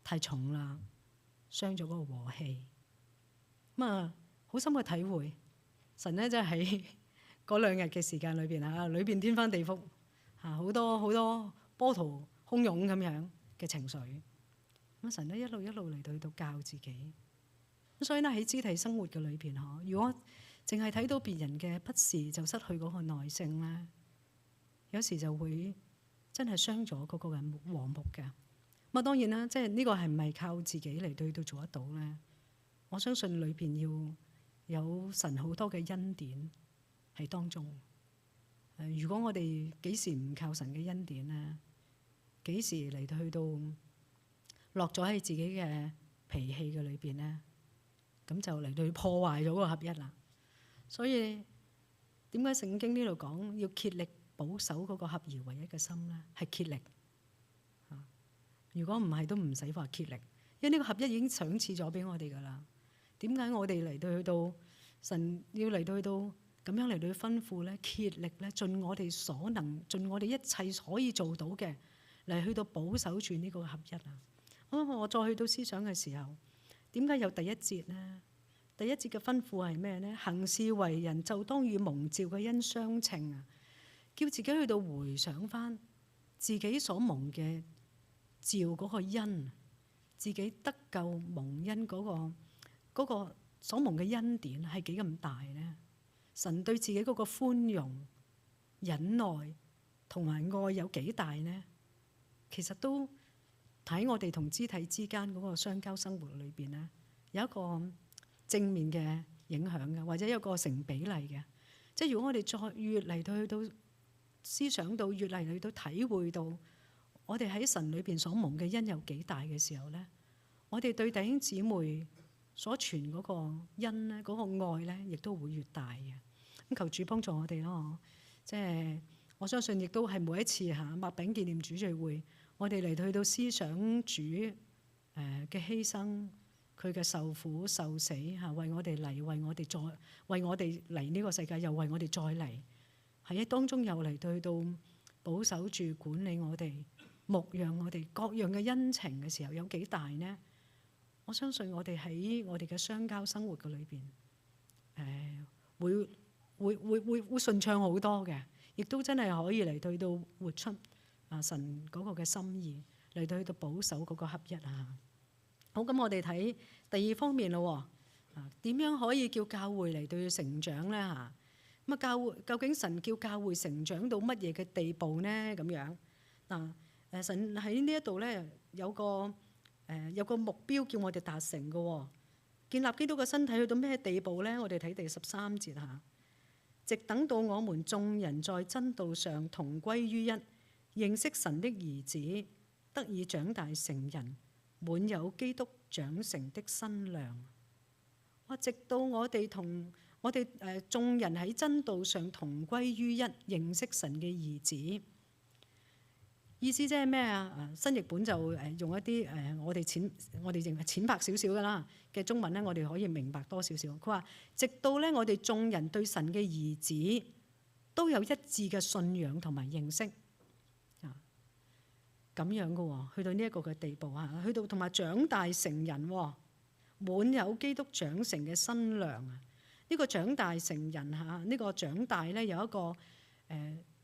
太重啦，傷咗嗰個和氣。咁啊，好深嘅體會。神咧真係喺嗰2日嘅時間裏邊裏邊天翻地覆好多波濤洶湧咁樣嘅情緒。咁神咧一路嚟到教自己。咁所以咧喺肢體生活嘅裏邊嗬，如果淨係睇到別人嘅不是就失去嗰個耐性咧，有時就會真係傷咗嗰個人和睦嘅。咁啊當然啦，即係呢個係唔係靠自己嚟到做得到咧？我相信裏邊要有神好多嘅恩典喺當中。如果我哋幾時唔靠神嘅恩典咧，幾時嚟到去到落咗喺自己嘅脾氣嘅裏邊咧，咁就嚟到破壞咗個合一啦。所以點解聖經呢度講要竭力保守嗰個合而為一嘅心咧？係竭力。如果唔係都唔使話竭力，因為呢個合一已經賞賜咗俾我哋噶啦。點解我哋嚟到去到神要嚟到去到咁樣嚟到去吩咐咧？竭力咧，盡我哋所能，盡我哋一切可以做到嘅嚟去到保守住呢個合一啊！我再去到思想嘅時候，點解有第一節呢？第一節嘅吩咐係咩呢？行事為人就當與蒙召嘅恩相稱啊！叫自己去到回想翻自己所蒙嘅召嗰個恩，自己得救蒙恩嗰個所蒙嘅恩典係幾咁大呢？神對自己嗰個寬容、忍耐同埋愛有幾大呢？其實都睇我哋同肢體之間嗰個相交生活裏邊呢，有一個正面嘅影響嘅，或者有個成比例嘅。即係如果我哋再越嚟到去到思想到，越嚟去到體會到我哋喺神裏邊所蒙嘅恩有幾大嘅時候呢，我哋對弟兄姊妹所傳嗰個恩咧，嗰個愛咧，亦都會越大嘅。咁求主幫助我哋咯，即係我相信亦都係每一次擘餅紀念主聚會，我哋嚟到去到思想主嘅犧牲，佢嘅受苦受死嚇，為我哋嚟，為我哋嚟呢個世界，又為我哋再嚟，喺當中又嚟到去到保守住管理我哋、牧養我哋各樣嘅恩情嘅時候，有幾大呢？我相信我哋喺我哋嘅相交生活嘅裏邊，會順暢好多嘅，亦都真係可以嚟到去到活出神嗰個嘅心意，嚟到去到保守嗰個合一啊！好，咁我哋睇第二方面咯，點樣可以叫教會嚟到去成長咧嚇？咁教會究竟神叫教會成長到乜嘢嘅地步呢？咁樣嗱，神喺呢一度咧有個目標叫我哋達成嘅，建立基督嘅身體去到咩地步咧？我哋睇第13節嚇，直等到我們眾人在真道上同歸於一，認識神的兒子，得以長大成人，滿有基督長成的身量。直到我哋眾人喺真道上同歸於一，認識神嘅兒子。意思即係咩啊？新譯本就用一啲我哋認為淺白少少㗎啦嘅中文咧，我哋可以明白多少少。佢話直到咧我哋眾人對神嘅兒子都有一致嘅信仰同埋認識啊，咁樣嘅喎，去到呢一個嘅地步啊，去到同埋長大成人，滿有基督長成嘅身量啊！呢個長大成人嚇，呢個長大咧有一個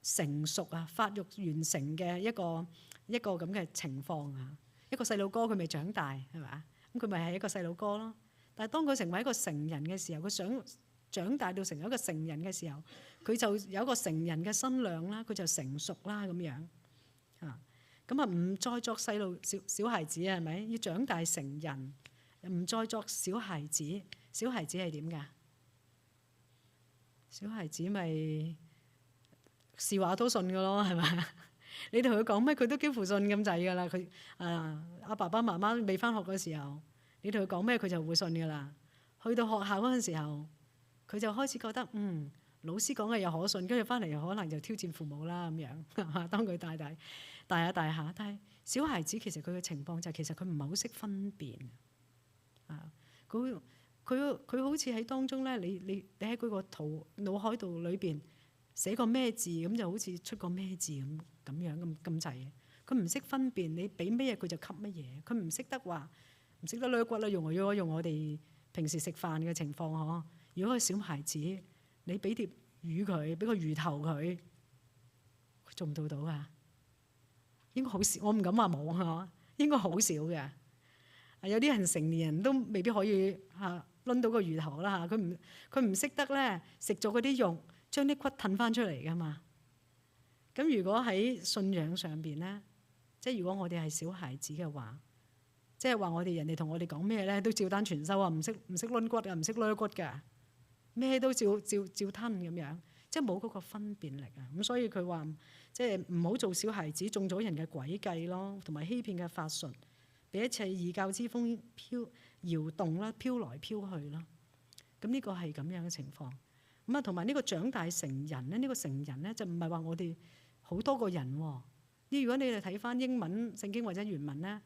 成熟啊，發育完成嘅一個咁嘅情況啊。一個細路哥佢未長大係咪？咁佢咪係一個細路哥咯。但係當佢成為一個成人嘅時候，佢想長大到成為一個成人嘅時候，佢就有一個成人嘅身量啦，佢就成熟啦咁樣啊。咁啊唔再作小孩子係咪？要長大成人，唔再作小孩子。小孩子係點㗎？小孩子咪是話都信㗎咯，係咪？你同佢講咩，佢都幾乎信咁滯㗎啦。佢阿爸爸媽媽未返學嘅時候，你同佢講咩，佢就會信㗎啦。去到學校嗰陣時候，佢就開始覺得老師講嘅又可信，跟住返嚟又可能就挑戰父母啦咁樣。當佢大下，但係小孩子其實佢嘅情況就係其實佢唔係好識分辨啊。佢好似喺當中咧，你喺佢個腦海度裏邊寫個咩字咁，就好似出個咩字咁樣咁滯嘅。佢唔識分辨，你俾咩嘢佢就吸乜嘢。佢唔識得話，唔識得捋骨啦，用我哋平時食飯嘅情況嗬。如果個小孩子，你俾碟魚佢，俾個魚頭佢做唔做到啊？應該好少，我唔敢話冇嚇，應該好少嘅。有啲人成年人都未必可以攆到個魚頭啦嚇，佢唔識得咧食咗嗰啲肉，將啲骨褪翻出嚟噶嘛。咁如果喺信仰上邊咧，即係如果我哋係小孩子嘅話，即係話我哋人哋同我哋講咩咧，都照單全收啊，唔識攆骨啊，唔識攞骨㗎，咩都照吞咁樣，即係冇嗰個分辨力啊。咁所以佢話即係唔好做小孩子，中咗人嘅詭計咯，同埋欺騙嘅法術，俾一切異教之風搖動啦，飄來飄去啦。咁呢個係咁樣嘅情況。咁啊，同埋呢個長大成人咧，呢個成人咧就唔係話我哋好多個人喎。如果你哋睇翻英文聖經或者原文咧，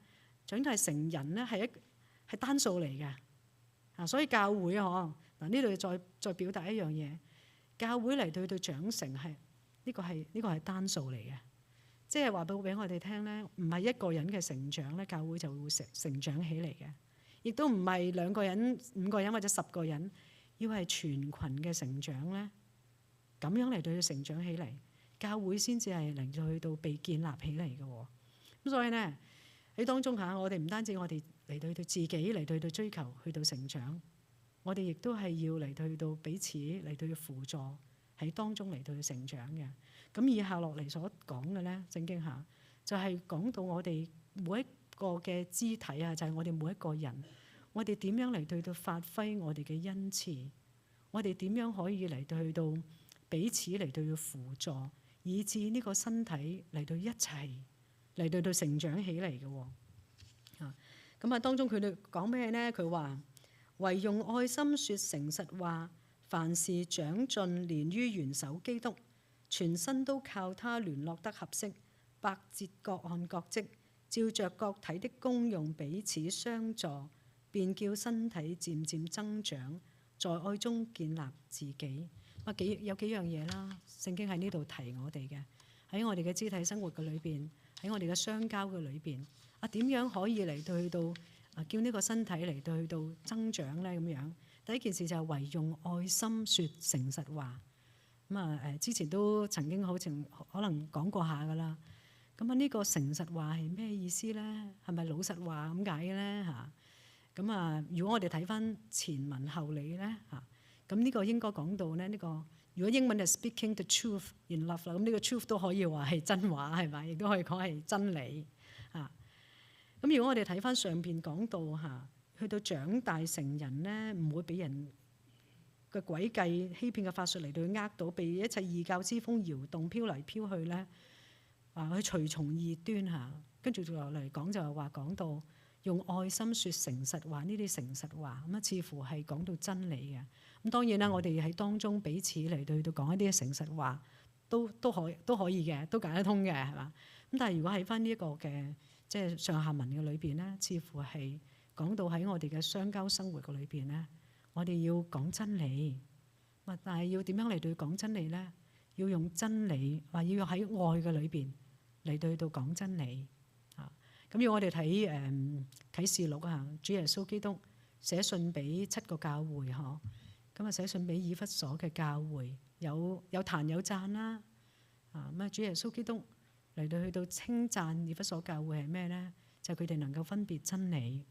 長大成人咧係單數嚟嘅啊，所以教會啊，嗱呢度再表達一樣嘢，教會嚟到長成係呢個係單數嚟嘅，即係話俾我哋聽咧，唔係一個人嘅成長咧，教會就會成長起嚟嘅，亦都唔係2個人、5個人或者10個人，要係全群嘅成長咧，咁樣嚟到成長起嚟，教會先至係嚟到去到被建立起嚟嘅喎。咁所以咧喺當中嚇，我哋唔單止我哋嚟到自己嚟到追求去到成長，我哋亦都係要嚟到去到彼此嚟到輔助喺當中嚟到成長嘅。咁以下落嚟所講嘅咧，聖經下就係講到我哋每一個嘅肢體啊，就係我哋每一個人，我哋點樣嚟到發揮我哋嘅恩賜，我哋點樣可以嚟到去到彼此嚟到要輔助，以致呢個身體嚟到一齊嚟到成長起嚟嘅喎。咁啊，當中佢哋講咩呢？佢話唯用愛心説誠實話，凡事長進，連於元首基督，全身都靠他聯絡得合適，百節各按各職，照着各體的功用彼此相助，便叫身體漸漸增長，在愛中建立自己。有幾樣嘢啦，聖經喺呢度提我哋嘅，喺我哋嘅肢體生活嘅裏邊，喺我哋嘅相交嘅裏邊，點樣可以嚟到去到叫呢個身體嚟到去到增長咧？咁樣第一件事就係唯用愛心説誠實話。之前都曾經可能講過下噶啦。咁呢個誠實話係咩意思咧？係咪老實話咁解嘅咧？如果我哋睇翻前文後理咧咁呢個應該講到咧，呢個如果英文係 speaking the truth in love 啦，咁呢個 truth 都可以話係真話係咪？亦都可以講係真理咁如果我哋睇翻上邊講到去到長大成人咧，唔會俾人嘅詭計、欺騙嘅法術嚟到呃到，被一切異教之風搖動、飄嚟飄去咧，去隨從異端跟住落嚟講就係話講到用愛心説誠實話，呢啲誠實話似乎係講到真理嘅。咁當然啦，我哋喺當中彼此嚟到講一啲誠實話，都可以嘅，都解得通嘅，係嘛？咁但係如果喺翻呢一個嘅即係上下文嘅裏邊咧，似乎係講到喺我哋嘅相交生活嘅裏邊咧，我哋要講真理。但係要點樣嚟到講真理咧？要用真理，要喺愛嘅裏邊嚟到講真理咁要我哋睇啟示錄主耶穌基督寫信俾7個教會咁寫信俾以弗所嘅教會，有彈有讚啦。主耶穌基督嚟到去到稱讚以弗所教會係咩咧？就係佢哋能夠分別真理，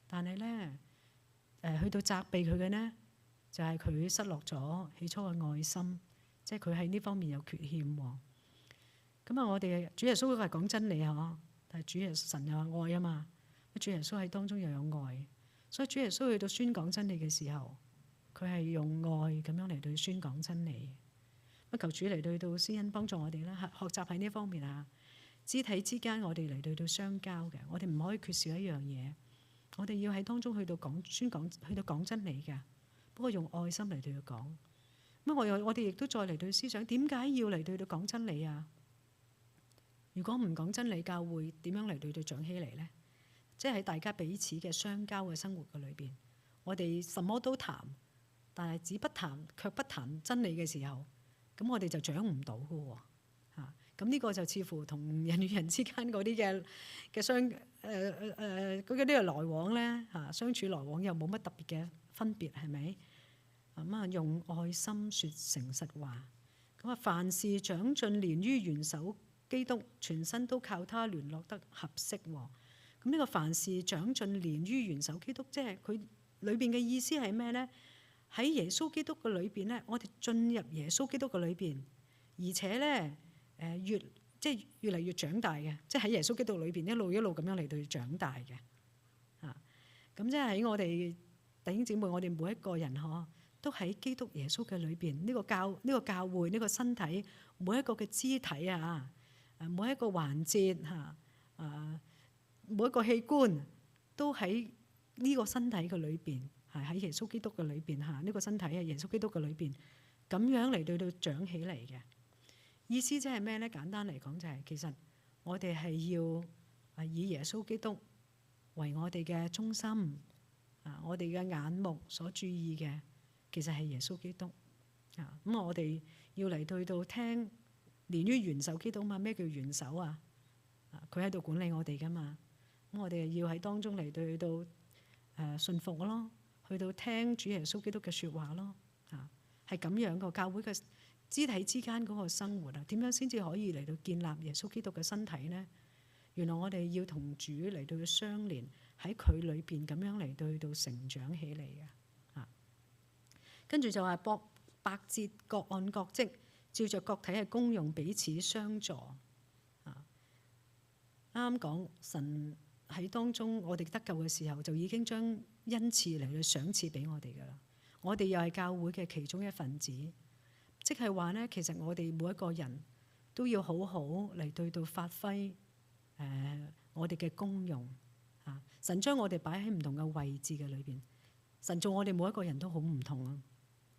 但係咧去到責備佢嘅呢，就係佢失落咗起初嘅愛心，即係佢喺呢方面有缺陷喎。咁我哋主耶穌嗰個係講真理但係主耶穌神又係愛啊嘛，主耶穌喺當中又有愛，所以主耶穌去到宣講真理嘅時候，佢係用愛咁樣嚟到宣講真理。求主嚟到施恩幫助我哋啦，學習喺呢方面肢體之間我哋嚟到相交嘅，我哋唔可以缺少一樣嘢，我哋要喺當中去到宣講，去到講真理嘅。不過用愛心嚟到講。我哋亦都再嚟到思想，點解要嚟到講真理啊？如果唔講真理，教會點樣嚟到長起嚟呢？即係喺大家彼此嘅相交嘅生活嘅裏邊，我哋什麼都談，但係只不談卻不談真理嘅時候，咁我哋就長唔到嘅喎。咁呢個就似乎同人與人之間嗰啲嘅嗰啲嘅來往咧相處來往又冇乜特別嘅分別，係咪？用愛心説誠實話。凡事長進，連於元首基督，全身都靠他聯絡得合適喎。咁呢個凡事長進連於元首基督，即係佢裏邊嘅意思係咩呢？喺耶穌基督嘅裏邊咧，我哋進入耶穌基督嘅裏邊，而且咧越嚟越長大嘅，即係喺耶穌基督裏邊一路咁樣嚟到長大嘅。咁即係喺我哋弟兄姊妹，我哋每一個人都喺基督耶穌嘅裏邊，呢個教會，呢個身體，每一個嘅肢體啊，每一個環節每一個器官都喺呢個身體嘅裏邊，係喺耶穌基督嘅裏邊呢個身體喺耶穌基督嘅裏邊，咁樣嚟到長起嚟嘅意思即係咩咧？簡單嚟講就係其實我哋係要以耶穌基督為我哋嘅中心我哋嘅眼目所注意嘅，其實係耶穌基督咁我哋要嚟到聽連於元首基督嘛？咩叫元首啊？佢喺度管理我哋噶嘛？咁我哋要喺當中嚟到信服咯，去到聽主耶穌基督嘅説話咯係咁樣個教會嘅肢體之間嗰個生活點樣先至可以嚟到建立耶穌基督嘅身體呢？原來我哋要同主嚟到相連喺佢裏邊咁樣嚟到成長起嚟嘅跟住就話百節各按各職，照着各體嘅功用彼此相助啱啱講神喺當中，我哋得救嘅時候就已經將恩賜嚟到賞賜俾我哋噶啦。我哋又係教會嘅其中一份子，即係話呢，其實我哋每一個人都要好好嚟到發揮我哋嘅功用神將我哋擺喺唔同嘅位置嘅裏邊，神做我哋每一個人都好唔同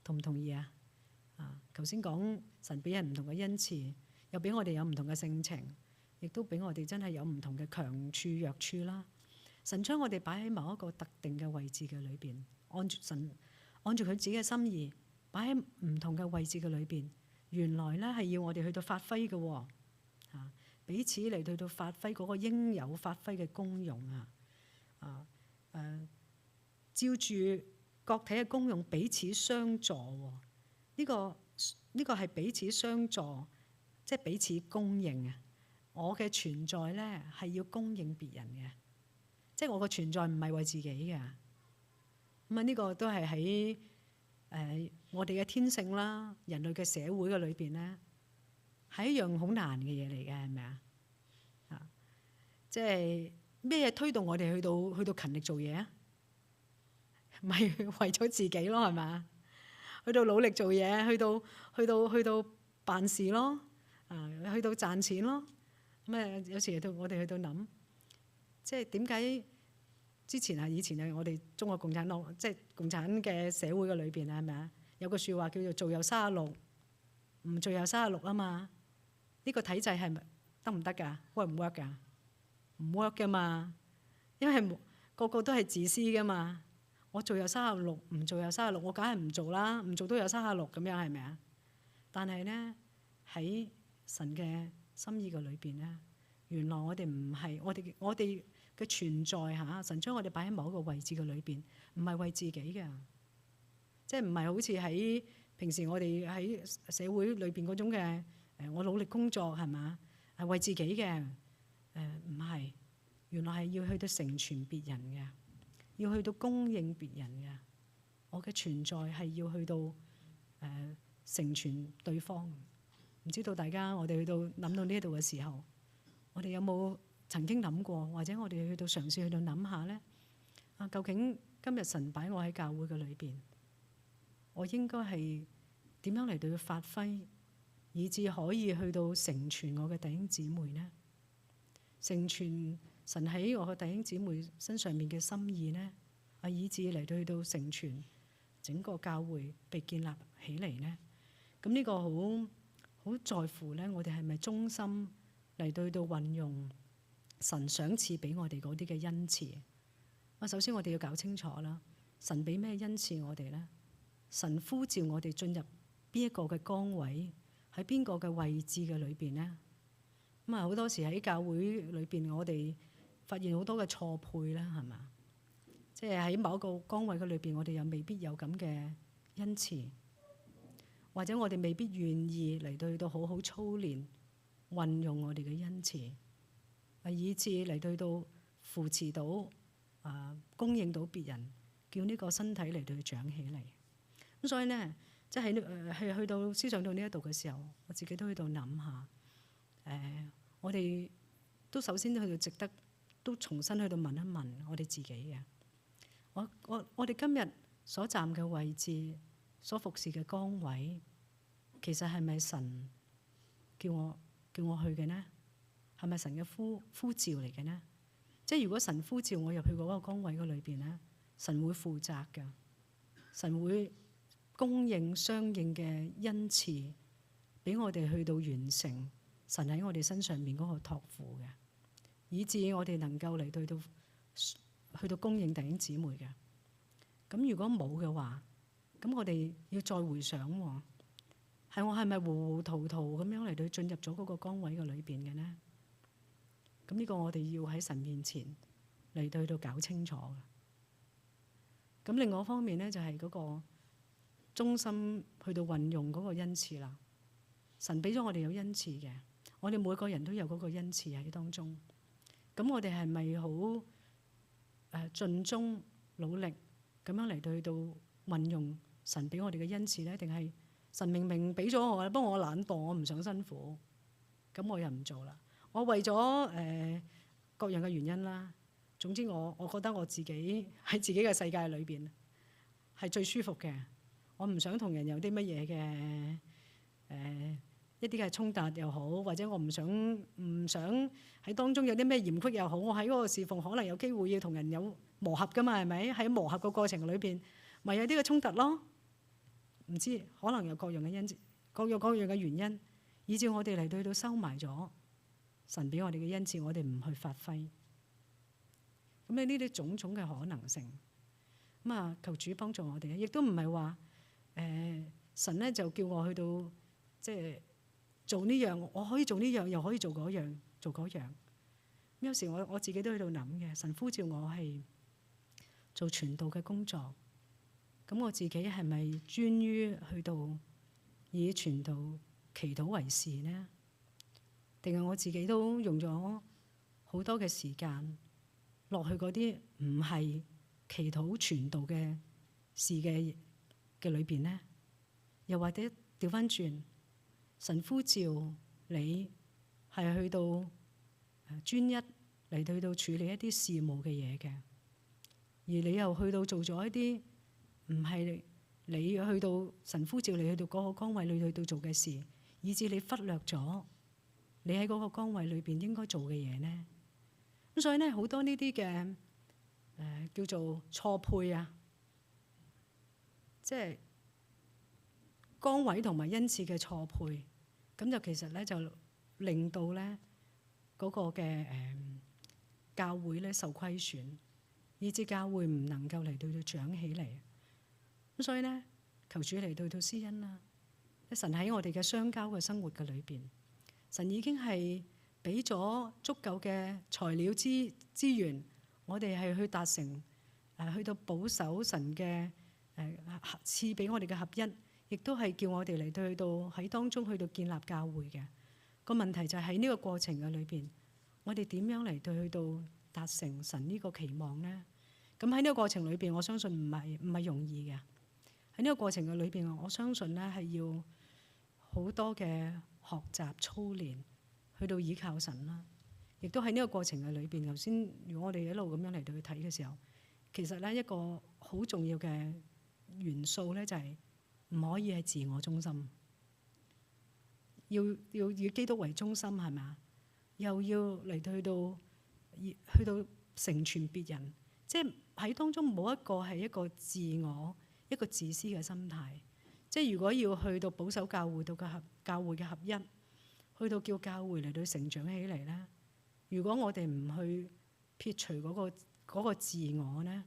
同唔同意啊？頭先講神俾人唔同嘅恩賜，又俾我哋有唔同嘅性情。亦都俾我哋真係有唔同嘅強處弱處啦。神將我哋擺喺某一個特定嘅位置嘅裏邊，按住佢自己嘅心意擺喺唔同嘅位置嘅裏邊。原來咧係要我哋去到發揮嘅彼此嚟到發揮嗰個應有發揮嘅功用照住各體嘅功用彼此相助呢個係彼此相助，即係彼此供應我嘅存在咧係要供應別人嘅，即係我嘅存在唔係為自己嘅。咁呢個都係喺我哋嘅天性啦，人類嘅社會嘅裏邊咧，係一樣好難嘅嘢嚟嘅，係咪啊？即係咩嘢推動我哋去到勤力做嘢啊？咪為咗自己咯，係咪？去到努力做嘢，去到辦事咯，去到賺錢咯。有時我哋去到諗，即係點解以前係我哋中國共產黨，即係共產嘅社會嘅裏邊係咪啊？有個説話叫做做有36，唔做有36啊嘛。呢個體制係咪得唔得㗎？work 唔 work 㗎？唔 work 㗎嘛，因為個個都係自私㗎嘛。我做有36，唔做有36，我梗係唔做啦，唔做都有36咁樣係咪啊？但係咧喺神嘅心意嘅裏邊咧，原來我哋唔係我哋嘅存在神將我哋擺喺某一個位置嘅裏邊，唔係為自己嘅，即係唔係好似喺平時我哋喺社會裏邊嗰種嘅我努力工作係嘛，係為自己嘅唔係，原來係要去到成全別人嘅，要去到供應別人嘅。我嘅存在係要去到成全對方。唔知道大家我哋去到諗到呢一度嘅時候，我哋有冇曾經諗過，或者我哋去到嘗試去到諗下呢？究竟今日神擺我喺教會嘅裏邊，我應該係點樣嚟到發揮，以至可以去到成全我嘅弟兄姊妹呢？成全神喺我嘅弟兄姊妹身上面嘅心意呢？以至嚟到去到成全整個教會被建立起嚟呢？咁呢個好在乎咧，我哋係咪忠心嚟到運用神賞賜俾我哋嗰啲嘅恩賜？首先我哋要搞清楚啦，神俾咩恩賜我哋咧？神呼召我哋進入邊一個嘅崗位，喺邊個嘅位置嘅裏邊咧？好多時喺教會裏邊，我哋發現好多嘅錯配啦，係嘛？即係喺某一個崗位嘅裏邊，我哋又未必有咁嘅恩賜。或者我哋未必願意嚟到好好操練運用我哋嘅恩慈，以致嚟到扶持到供應到別人，叫呢個身體嚟到長起嚟。咁所以咧，即係去到思想到呢一度嘅時候，我自己都喺度諗下，我哋都首先去到值得都重新去到問一問我哋自己嘅，我哋今日所站嘅位置，所服侍嘅崗位，其實係咪神叫我去嘅呢？係咪神嘅呼召嚟嘅呢？即係如果神呼召我入去嗰個崗位嘅裏邊呢，神會負責㗎，神會供應相應嘅恩賜俾我哋去到完成神喺我哋身上面嗰個託付嘅，以至我哋能夠嚟到去到供應弟兄姊妹嘅。咁如果冇嘅話，咁我哋要再回想喎，我係咪糊糊塗塗咁樣嚟到進入咗嗰個崗位嘅裏邊嘅呢？咁呢個我哋要喺神面前嚟到去到搞清楚嘅。咁另外一方面呢，就係嗰個忠心去到運用嗰個恩賜啦。神俾咗我哋有恩賜嘅，我哋每個人都有嗰個恩賜喺當中。咁我哋係咪好盡忠努力咁樣嚟到去到運用神俾我哋嘅恩賜呢？定係神明明俾咗我，不過我懶惰，我唔想辛苦，咁我又唔做啦。我為咗各樣嘅原因啦。總之我覺得我自己喺自己嘅世界裏邊係最舒服嘅。我唔想同人有啲乜嘢嘅一啲嘅衝突又好，或者我唔想喺當中有啲咩嫌隙又好。我喺嗰個侍奉可能有機會要同人有磨合㗎嘛，係咪？喺磨合嘅過程裏邊，咪有啲嘅衝突咯。唔知可能有各樣嘅各樣嘅原因，以至我哋嚟到收埋咗神俾我哋嘅恩賜，我哋唔去發揮。咁呢啲種種嘅可能性，咁啊求主幫助我哋。亦都唔係話神咧就叫我去到即係做呢樣，我可以做呢樣，又可以做嗰樣，做嗰樣。有時我自己都喺度諗嘅，神呼召我係做傳道嘅工作，咁我自己係咪專於去到以傳道祈禱為事呢？定係我自己都用咗好多嘅時間落去嗰啲唔係祈禱傳道嘅事嘅裏邊呢？又或者調翻轉，神呼召你係去到專一嚟去到處理一啲事務嘅嘢嘅，而你又去到做咗一啲唔係你去到神呼召你去到嗰個崗位裏去到做嘅事，以致你忽略咗你喺嗰個崗位裏邊應該做嘅嘢呢？咁所以呢，好多呢啲嘅叫做錯配啊，即係崗位同埋恩賜嘅錯配，咁就其實咧就令到咧嗰個嘅教會咧受虧損，以致教會唔能夠嚟到長起嚟。咁所以咧，求主嚟到施恩啦。神喺我哋嘅相交嘅生活嘅裏邊，神已經係俾咗足夠嘅材料資源，我哋係去達成去到保守神嘅賜俾我哋嘅合一，亦都係叫我哋嚟到去到喺當中去到建立教會嘅。個問題就係喺呢個過程嘅裏邊，我哋點樣嚟到去到達成神呢個期望呢？咁喺呢個過程裏邊，我相信唔係容易嘅。喺呢個過程嘅裏邊，我相信咧係要好多嘅學習操練，去到依靠神啦。亦都喺呢個過程嘅裏邊，頭先如果我哋一路咁樣嚟到去睇嘅時候，其實咧一個好重要嘅元素咧就係唔可以係自我中心，要以基督為中心，係咪啊？又要嚟到去到成全別人，即係喺當中冇一個係一個自我、一個自私嘅心態。即係如果要去到保守教會到教會嘅合一，去到叫教會嚟到成長起嚟咧，如果我哋唔去撇除嗰個自我咧，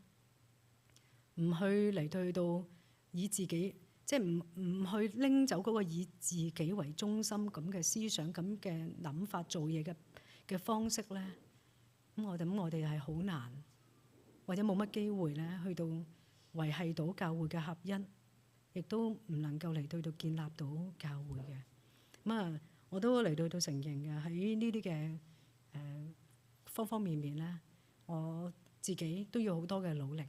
唔去嚟到去到以自己，即係唔去拎走嗰個以自己為中心咁嘅思想、咁嘅諗法、做嘢嘅方式咧，咁我哋係好難，或者冇乜機會咧，去到維繫到教會嘅合一，亦都唔能夠嚟到建立到教會嘅。咁啊，我都嚟到承認嘅，喺呢啲嘅方方面面咧，我自己都要好多嘅努力。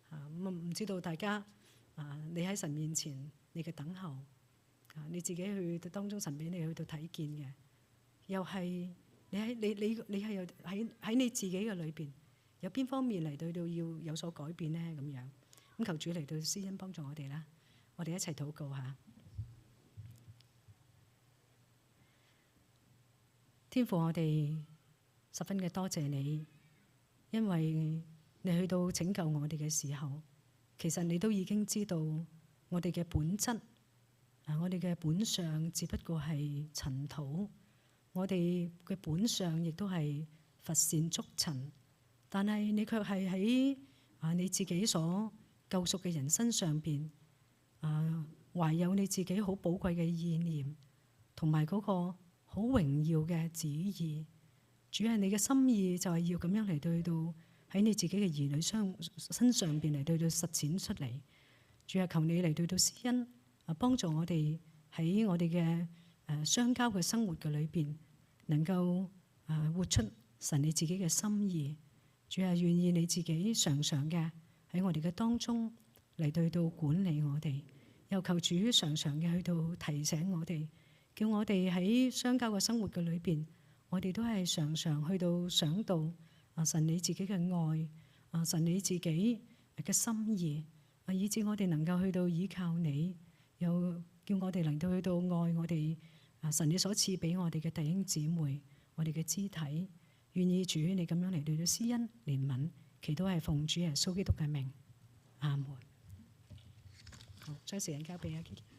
咁唔知道大家你喺神面前你嘅等候你自己去當中神俾你去到睇見嘅，又係你係又喺你自己嘅裏邊有邊方面嚟到要有所改變呢？咁樣咁求主嚟到施恩幫助我哋啦，我哋一齊禱告下。天父，我哋十分嘅多謝你，因為你去到拯救我哋嘅時候，其實你都已經知道我哋嘅本質，我哋嘅本相只不過係塵土，我哋嘅本相亦都係乏善足陳，但係你卻係喺你自己所救贖嘅人身上邊懷有你自己好寶貴嘅意念，同埋嗰個好榮耀嘅旨意。主係你嘅心意就係要咁樣嚟到喺你自己嘅兒女身上邊嚟到實踐出嚟。主係求你嚟到施恩幫助我哋喺我哋嘅相交嘅生活嘅裏邊，能夠活出神你自己嘅心意。主係願意你自己常常嘅喺我哋嘅當中嚟到管理我哋，又求主常常嘅去到提醒我哋，叫我哋喺相交嘅生活嘅裏邊，我哋都係常常去到想到神你自己嘅愛，神你自己嘅心意，以致我哋能夠去到依靠你，又叫我哋能夠去到愛我哋神你所賜俾我哋嘅弟兄姊妹，我哋嘅肢體。願意主你咁樣嚟到施恩憐憫，祈禱係奉主耶穌基督嘅名，阿門。好，將時間交俾阿 Kiki。